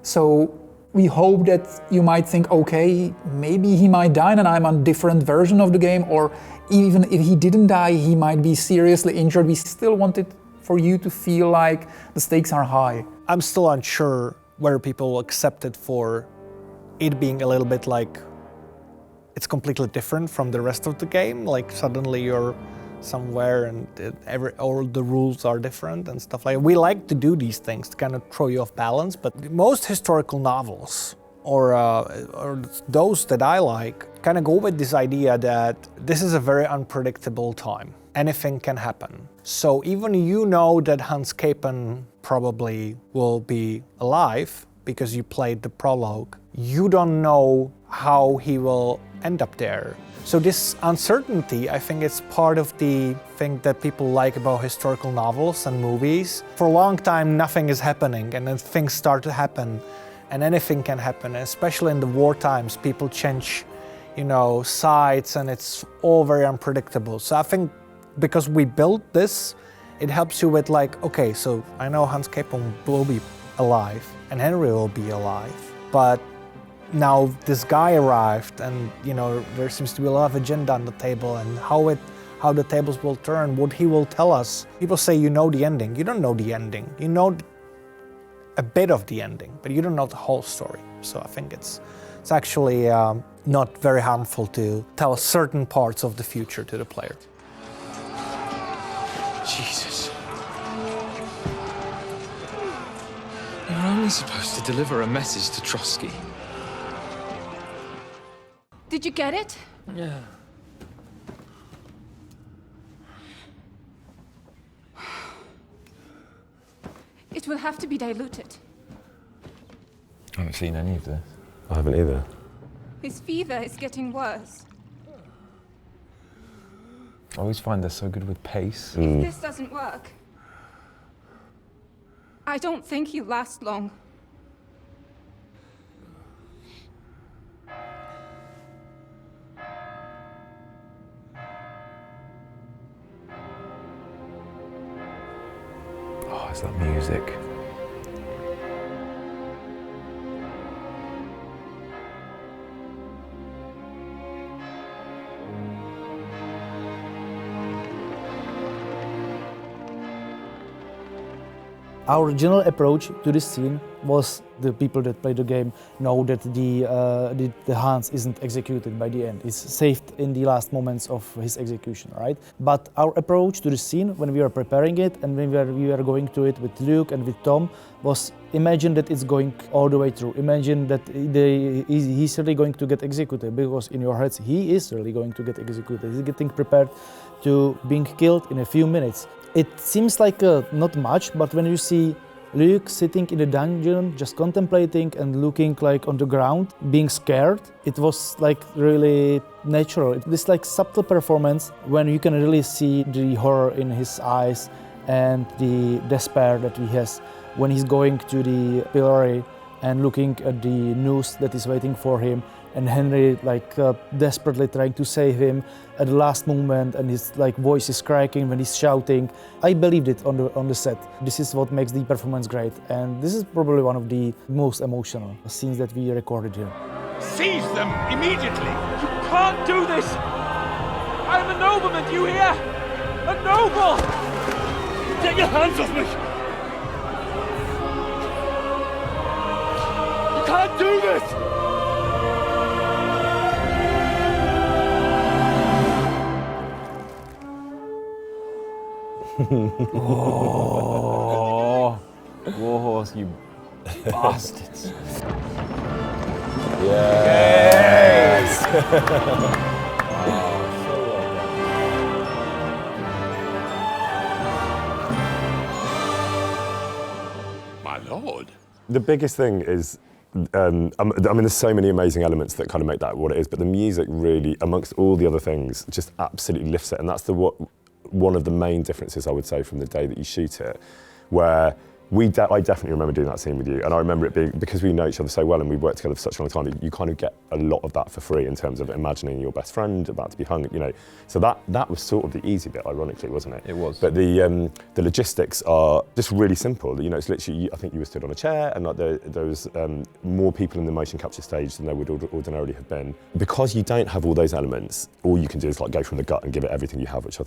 So we hope that you might think, okay, maybe he might die and I'm on a different version of the game, or even if he didn't die, he might be seriously injured. We still wanted for you to feel like the stakes are high. I'm still unsure whether people will accept it for it being a little bit like it's completely different from the rest of the game. Like suddenly you're somewhere and all the rules are different and stuff like that. We like to do these things to kind of throw you off balance, but most historical novels or those that I like kind of go with this idea that this is a very unpredictable time. Anything can happen. So even you know that Hans Capen probably will be alive because you played the prologue, you don't know how he will end up there. So this uncertainty, I think it's part of the thing that people like about historical novels and movies. For a long time, nothing is happening, and then things start to happen, and anything can happen. And especially in the war times, people change, sides, and it's all very unpredictable. So I think because we built this, it helps you with okay, so I know Hans Capen will be alive, and Henry will be alive, but now this guy arrived, and there seems to be a lot of agenda on the table, and how the tables will turn, what he will tell us. People say you know the ending. You don't know the ending. You know a bit of the ending, but you don't know the whole story. So I think it's actually not very harmful to tell certain parts of the future to the player. Jesus. You're only supposed to deliver a message to Trosky. Did you get it? Yeah. It will have to be diluted. I haven't seen any of this. I haven't either. His fever is getting worse. I always find they're so good with pace. If this doesn't work, I don't think he'll last long. Oh, it's that music. Our general approach to this scene was the people that play the game know that the Hans isn't executed by the end. It's saved in the last moments of his execution, right? But our approach to the scene when we were preparing it and when we were going through it with Luke and with Tom was imagine that it's going all the way through. Imagine that he's really going to get executed, because in your heads he is really going to get executed. He's getting prepared to being killed in a few minutes. It seems like not much, but when you see Luke sitting in a dungeon, just contemplating and looking like on the ground, being scared, it was like really natural. This like subtle performance when you can really see the horror in his eyes and the despair that he has when he's going to the pillory and looking at the noose that is waiting for him, and Henry like desperately trying to save him at the last moment, and his like voice is cracking when he's shouting. I believed it on the set. This is what makes the performance great, and this is probably one of the most emotional scenes that we recorded here. Seize them immediately! You can't do this! I'm a nobleman, do you hear? A noble! Get your hands off me! You can't do this! Oh, Warhorse, you bastards. Yes! My lord. The biggest thing is, I mean, there's so many amazing elements that kind of make that what it is, but the music really, amongst all the other things, just absolutely lifts it. And that's one of the main differences, I would say, from the day that you shoot it, where I definitely remember doing that scene with you, and I remember it being, because we know each other so well and we've worked together for such a long time, that you kind of get a lot of that for free in terms of imagining your best friend about to be hung, you know. So that was sort of the easy bit, ironically, wasn't it? It was. But the logistics are just really simple. You know, it's literally, I think you were stood on a chair, and like there was more people in the motion capture stage than there would ordinarily have been. Because you don't have all those elements, all you can do is like go from the gut and give it everything you have, which I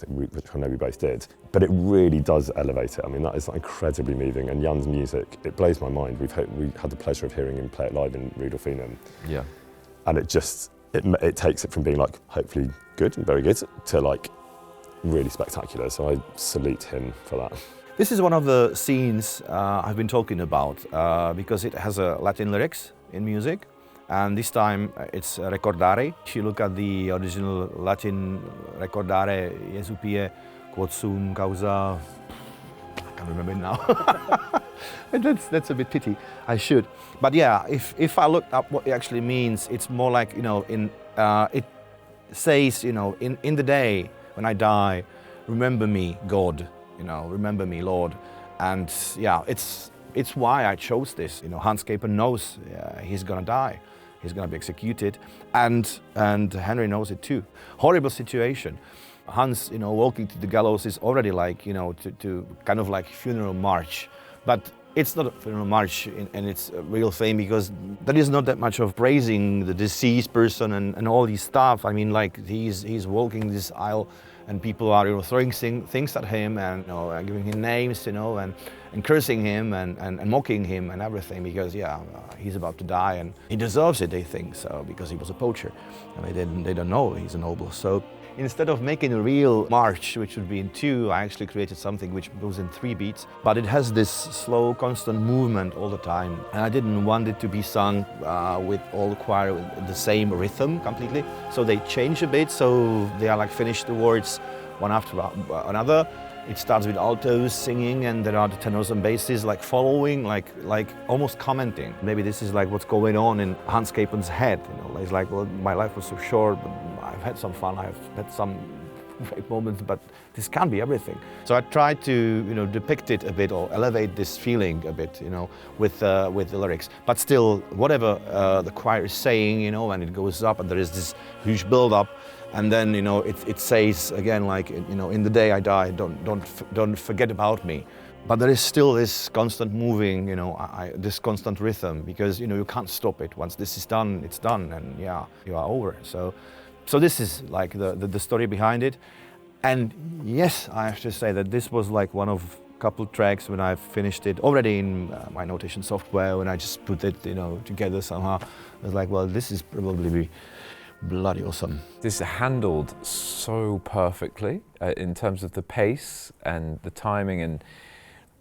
know we both did. But it really does elevate it. I mean, that is like incredibly moving. And Jan's music, it blows my mind. We had the pleasure of hearing him play it live in Redefining. Yeah. And it just, it takes it from being like, hopefully good and very good, to like really spectacular. So I salute him for that. This is one of the scenes I've been talking about because it has Latin lyrics in music. And this time it's recordare. If you look at the original Latin recordare, Jesu pie, quod sum causa, I can't remember it now. That's a bit pity. I should. But yeah, if I look up what it actually means, it's more like, you know, it says, you know, in the day when I die, remember me, God, you know, remember me, Lord. And yeah, it's why I chose this. You know, Hans Caper knows he's gonna die. He's gonna be executed, and Henry knows it too. Horrible situation. Hans, you know, walking to the gallows is already like, you know, to kind of like funeral march, but it's not a funeral march in its real thing, because there is not that much of praising the deceased person and all these stuff. I mean, like he's walking this aisle, and people are, you know, throwing things at him, and, you know, giving him names, you know, and cursing him and mocking him and everything, because he's about to die and he deserves it, they think so, because he was a poacher, and they don't know he's a noble. So instead of making a real march, which would be in 2, I actually created something which goes in 3 beats, but it has this slow, constant movement all the time, and I didn't want it to be sung with all the choir with the same rhythm completely. So they change a bit, so they are like finished the words one after another. It starts with altos singing, and there are the tenors and basses like following, like almost commenting. Maybe this is like what's going on in Hans Capen's head. You know, it's like, well, my life was so short, but I've had some fun, I've had some great moments, but this can't be everything. So I tried to, you know, depict it a bit, or elevate this feeling a bit, you know, with the lyrics. But still, whatever the choir is saying, you know, and it goes up, and there is this huge build-up. And then, you know, it says again, like, you know, in the day I die, don't forget about me. But there is still this constant moving, you know, this constant rhythm, because, you know, you can't stop it. Once this is done, it's done, and yeah, you are over. So this is like the story behind it. And yes, I have to say that this was like one of couple tracks when I've finished it already in my notation software, when I just put it, together somehow. I was like, well, this is probably bloody awesome. This is handled so perfectly in terms of the pace and the timing and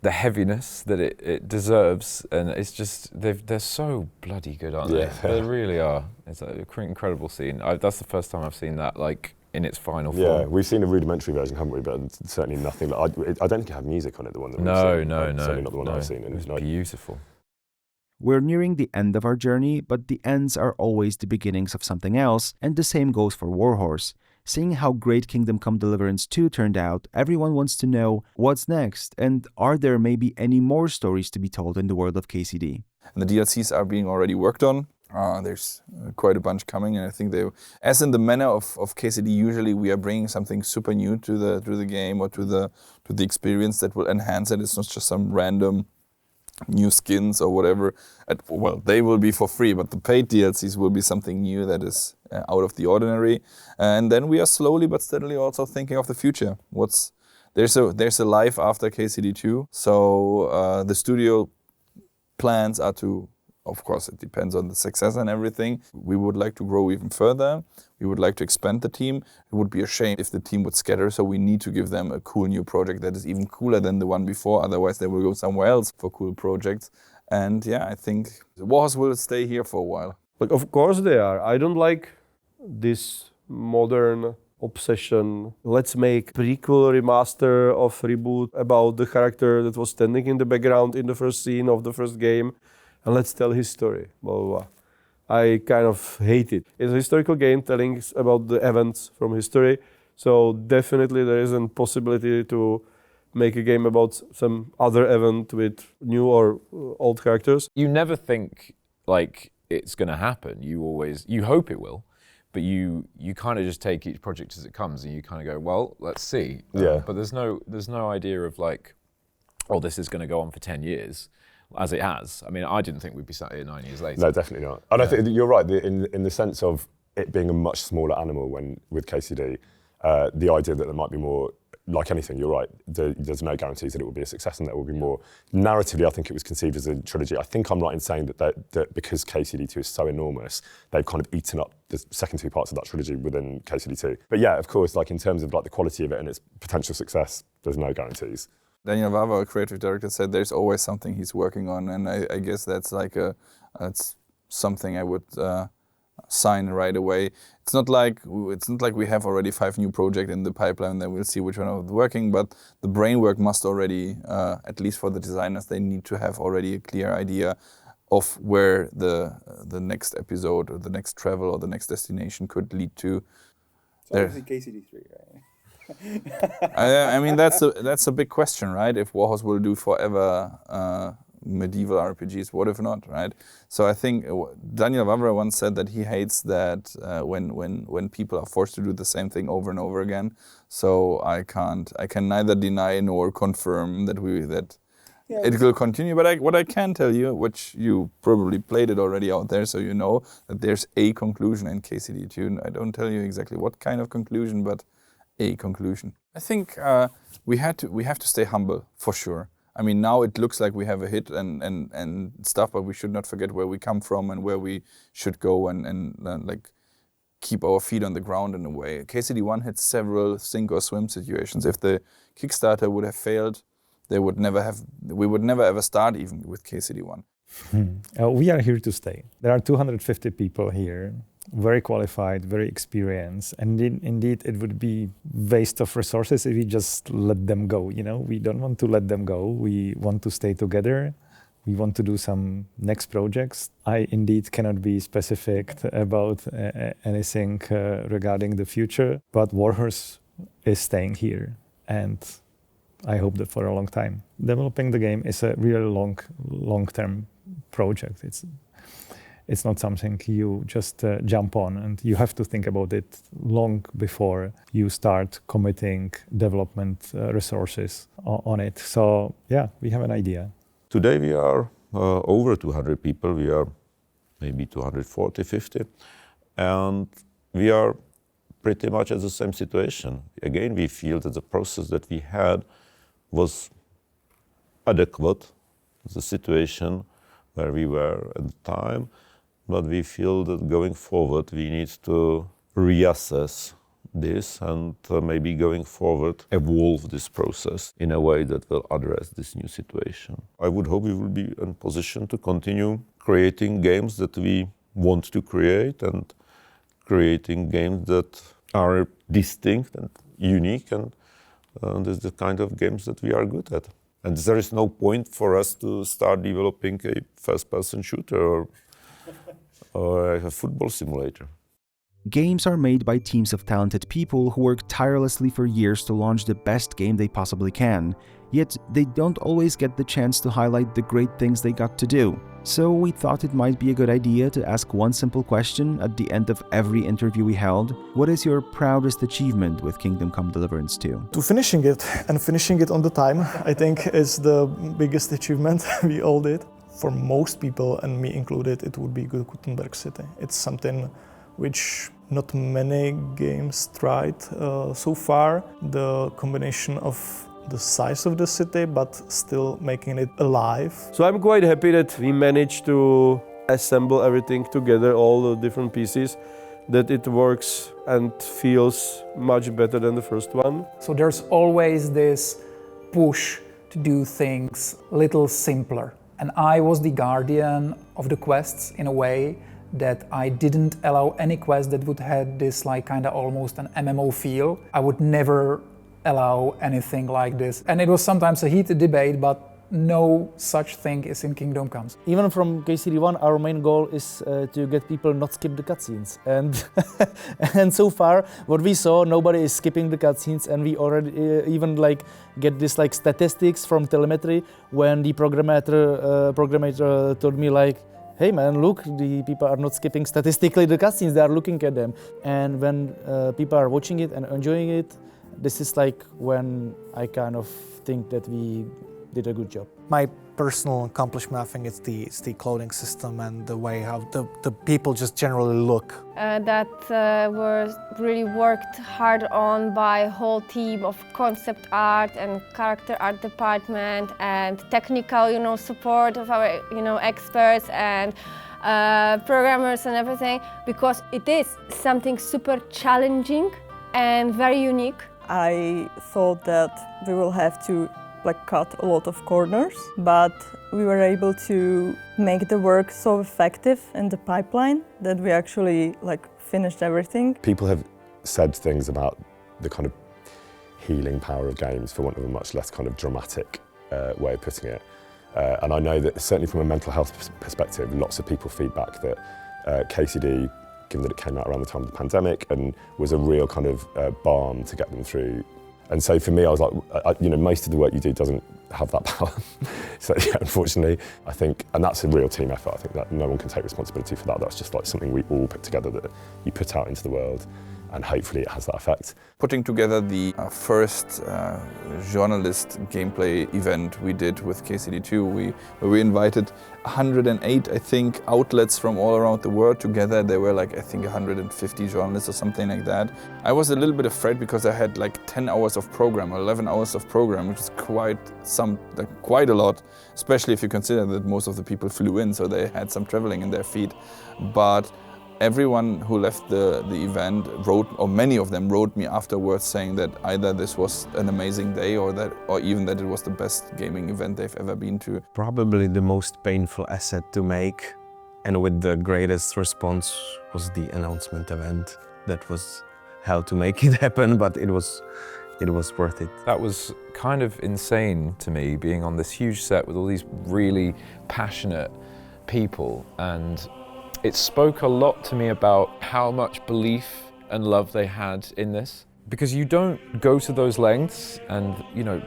the heaviness that it deserves, and it's just they're so bloody good, aren't they? They really are. It's an incredible scene. That's the first time I've seen that in its final form. Yeah, we've seen a rudimentary version, haven't we? But certainly nothing. I don't think it had music on it. The one that we've seen. No. Certainly not the one I've seen. It was beautiful. We're nearing the end of our journey, but the ends are always the beginnings of something else, and the same goes for Warhorse. Seeing how great Kingdom Come Deliverance 2 turned out, everyone wants to know what's next, and are there maybe any more stories to be told in the world of KCD? And the DLCs are being already worked on. There's quite a bunch coming, and I think as in the manner of KCD, usually we are bringing something super new to the game or to the experience that will enhance it. It's not just some random new skins or whatever. Well, they will be for free, but the paid DLCs will be something new that is out of the ordinary. And then we are slowly but steadily also thinking of the future. There's a life after KCD 2. So the studio plans are to, of course, it depends on the success and everything. We would like to grow even further. We would like to expand the team. It would be a shame if the team would scatter, so we need to give them a cool new project that is even cooler than the one before. Otherwise, they will go somewhere else for cool projects. And yeah, I think Warhorse will stay here for a while. But of course they are. I don't like this modern obsession. Let's make prequel, remaster of reboot about the character that was standing in the background in the first scene of the first game, and let's tell his story, blah, blah, blah. I kind of hate it. It's a historical game telling about the events from history, so definitely there is a possibility to make a game about some other event with new or old characters. You never think it's going to happen. You hope it will, but you kind of just take each project as it comes, and you kind of go, well, let's see. But there's no idea of this is going to go on for 10 years. As it has. I mean, I didn't think we'd be sat here 9 years later. No, definitely not. And I think you're right, in the sense of it being a much smaller animal with KCD, the idea that there might be more, like anything, you're right, there's no guarantees that it will be a success and there will be more. Narratively, I think it was conceived as a trilogy. I think I'm right in saying that because KCD 2 is so enormous, they've kind of eaten up the second two parts of that trilogy within KCD 2. But yeah, of course, in terms of the quality of it and its potential success, there's no guarantees. Daniel Vava, our creative director, said there's always something he's working on, and I guess that's that's something I would sign right away. It's not like we have already 5 new projects in the pipeline, then we'll see which one is working. But the brainwork must already, at least for the designers, they need to have already a clear idea of where the next episode or the next travel or the next destination could lead to. So obviously KCD 3, right? I mean, that's a big question, right? If Warhorse will do forever medieval RPGs, what if not, right? So I think Daniel Vavra once said that he hates that when people are forced to do the same thing over and over again. So I can neither deny nor confirm that it will continue. But what I can tell you, which you probably played it already out there, so you know that there's a conclusion in KCD 2. I don't tell you exactly what kind of conclusion, but a conclusion. I think we have to stay humble for sure. I mean, now it looks like we have a hit and stuff, but we should not forget where we come from and where we should go and keep our feet on the ground in a way. KCD 1 had several sink or swim situations. If the Kickstarter would have failed, we would never ever start even with KCD 1. We are here to stay. There are 250 people here, very qualified, very experienced, and indeed it would be waste of resources if we just let them go. We don't want to let them go. We want to stay together. We want to do some next projects. I indeed cannot be specific about anything regarding the future, but Warhorse is staying here, and I hope that for a long time. Developing the game is a really long-term project. It's not something you just jump on, and you have to think about it long before you start committing development resources on it. So yeah, we have an idea. Today we are over 200 people. We are maybe 240, 50, and we are pretty much at the same situation. Again, we feel that the process that we had was adequate to the situation where we were at the time, but we feel that going forward we need to reassess this and maybe going forward evolve this process in a way that will address this new situation. I would hope we will be in position to continue creating games that we want to create and creating games that are distinct and unique, and this is the kind of games that we are good at. And there is no point for us to start developing a first-person shooter or a football simulator. Games are made by teams of talented people who work tirelessly for years to launch the best game they possibly can, yet they don't always get the chance to highlight the great things they got to do. So we thought it might be a good idea to ask one simple question at the end of every interview we held. What is your proudest achievement with Kingdom Come Deliverance 2? To finishing it, and finishing it on the time, I think is the biggest achievement we all did. For most people, and me included, it would be good Kuttenberg city. It's something which not many games tried so far. The combination of the size of the city, but still making it alive. So I'm quite happy that we managed to assemble everything together, all the different pieces, that it works and feels much better than the first one. So there's always this push to do things a little simpler. And I was the guardian of the quests in a way that I didn't allow any quest that would have this like kind of almost an MMO feel. I would never allow anything like this. And it was sometimes a heated debate, but no such thing is in Kingdom Come. Even from KCD 1, our main goal is to get people not skip the cutscenes. And so far, what we saw, nobody is skipping the cutscenes, and we already even like get this like statistics from telemetry when the programmer told me like, hey man, look, the people are not skipping statistically the cutscenes, they are looking at them. And when people are watching it and enjoying it, this is like when I kind of think that we did a good job. My personal accomplishment, I think, it's the clothing system and the way how the people just generally look. That was really worked hard on by a whole team of concept art and character art department and technical, support of our, experts and programmers and everything, because it is something super challenging and very unique. I thought that we will have to cut a lot of corners, but we were able to make the work so effective in the pipeline that we actually finished everything. People have said things about the kind of healing power of games, for want of a much less kind of dramatic way of putting it. And I know that certainly from a mental health perspective, lots of people feedback that KCD, given that it came out around the time of the pandemic, and was a real kind of balm to get them through. And so for me, I was like, most of the work you do doesn't have that power. So yeah, unfortunately, I think, and that's a real team effort. I think that no one can take responsibility for that. That's just like something we all put together that you put out into the world, and hopefully it has that effect. Putting together the first journalist gameplay event we did with KCD2, we invited 108, I think, outlets from all around the world together. There were I think 150 journalists or something like that. I was a little bit afraid because I had 10 hours of program or 11 hours of program, which is quite a lot, especially if you consider that most of the people flew in, so they had some traveling in their feet. But everyone who left the event wrote, or many of them wrote me afterwards saying that either this was an amazing day or even that it was the best gaming event they've ever been to. Probably the most painful asset to make, and with the greatest response, was the announcement event. That was hell to make it happen, but it was worth it. That was kind of insane to me, being on this huge set with all these really passionate people, and it spoke a lot to me about how much belief and love they had in this. Because you don't go to those lengths and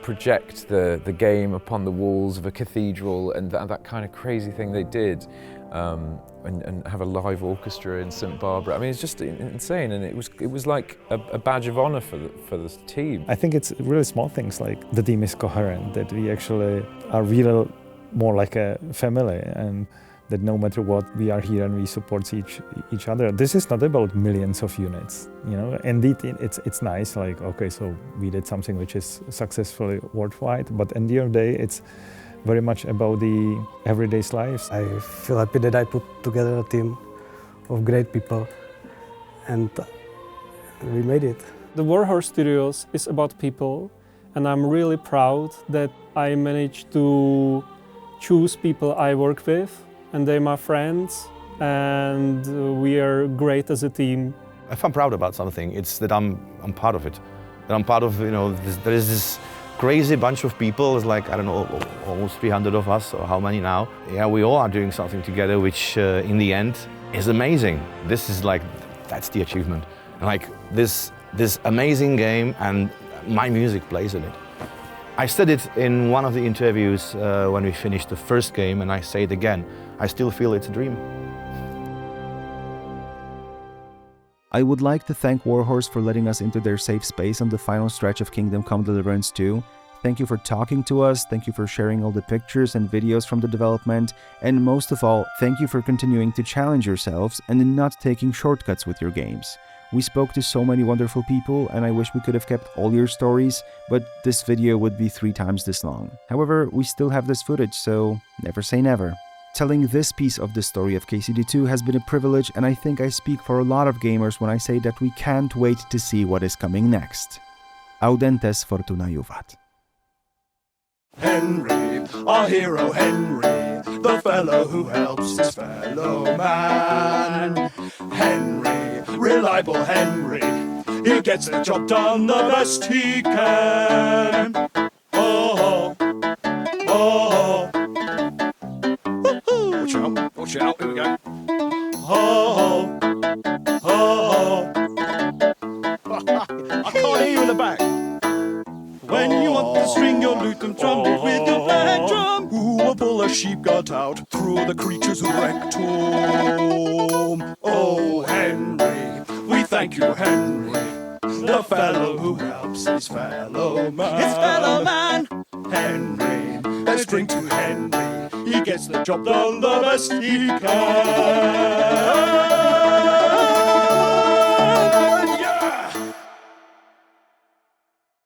project the game upon the walls of a cathedral and that kind of crazy thing they did, and have a live orchestra in St. Barbara. I mean, it's just insane, and it was like a badge of honor for this team. I think it's really small things like the team is coherent, that we actually are really more like a family, and that no matter what, we are here and we support each other. This is not about millions of units, you know. Indeed, it's nice, like, okay, so we did something which is successfully worldwide, but at the end of the day, it's very much about the everyday's lives. I feel happy that I put together a team of great people, and we made it. The Warhorse Studios is about people, and I'm really proud that I managed to choose people I work with, and they're my friends, and we are great as a team. If I'm proud about something, it's that I'm part of it. That I'm part of, you know, there is this crazy bunch of people. It's like, I don't know, almost 300 of us, or how many now. Yeah, we all are doing something together, which in the end is amazing. This is like, that's the achievement. Like this amazing game, and my music plays in it. I said it in one of the interviews when we finished the first game, and I say it again. I still feel it's a dream. I would like to thank Warhorse for letting us into their safe space on the final stretch of Kingdom Come Deliverance 2. Thank you for talking to us, thank you for sharing all the pictures and videos from the development, and most of all, thank you for continuing to challenge yourselves and not taking shortcuts with your games. We spoke to so many wonderful people, and I wish we could have kept all your stories, but this video would be 3 times this long. However, we still have this footage, so never say never. Telling this piece of the story of KCD2 has been a privilege, and I think I speak for a lot of gamers when I say that we can't wait to see what is coming next. Audentes fortuna juvat. Henry, our hero Henry, the fellow who helps his fellow man. Henry, reliable Henry, he gets the job done the best he can. Oh, oh, oh. Watch out, here we go. Oh, oh, oh. I can't hear you in the back. When you want to string your lute and drum it with your back drum, who will pull a sheep gut out through the creature's rectum? Oh, Henry, we thank you, Henry, the fellow who helps his fellow man. His fellow man! Henry, let's drink to Henry, he gets the job done the best he can.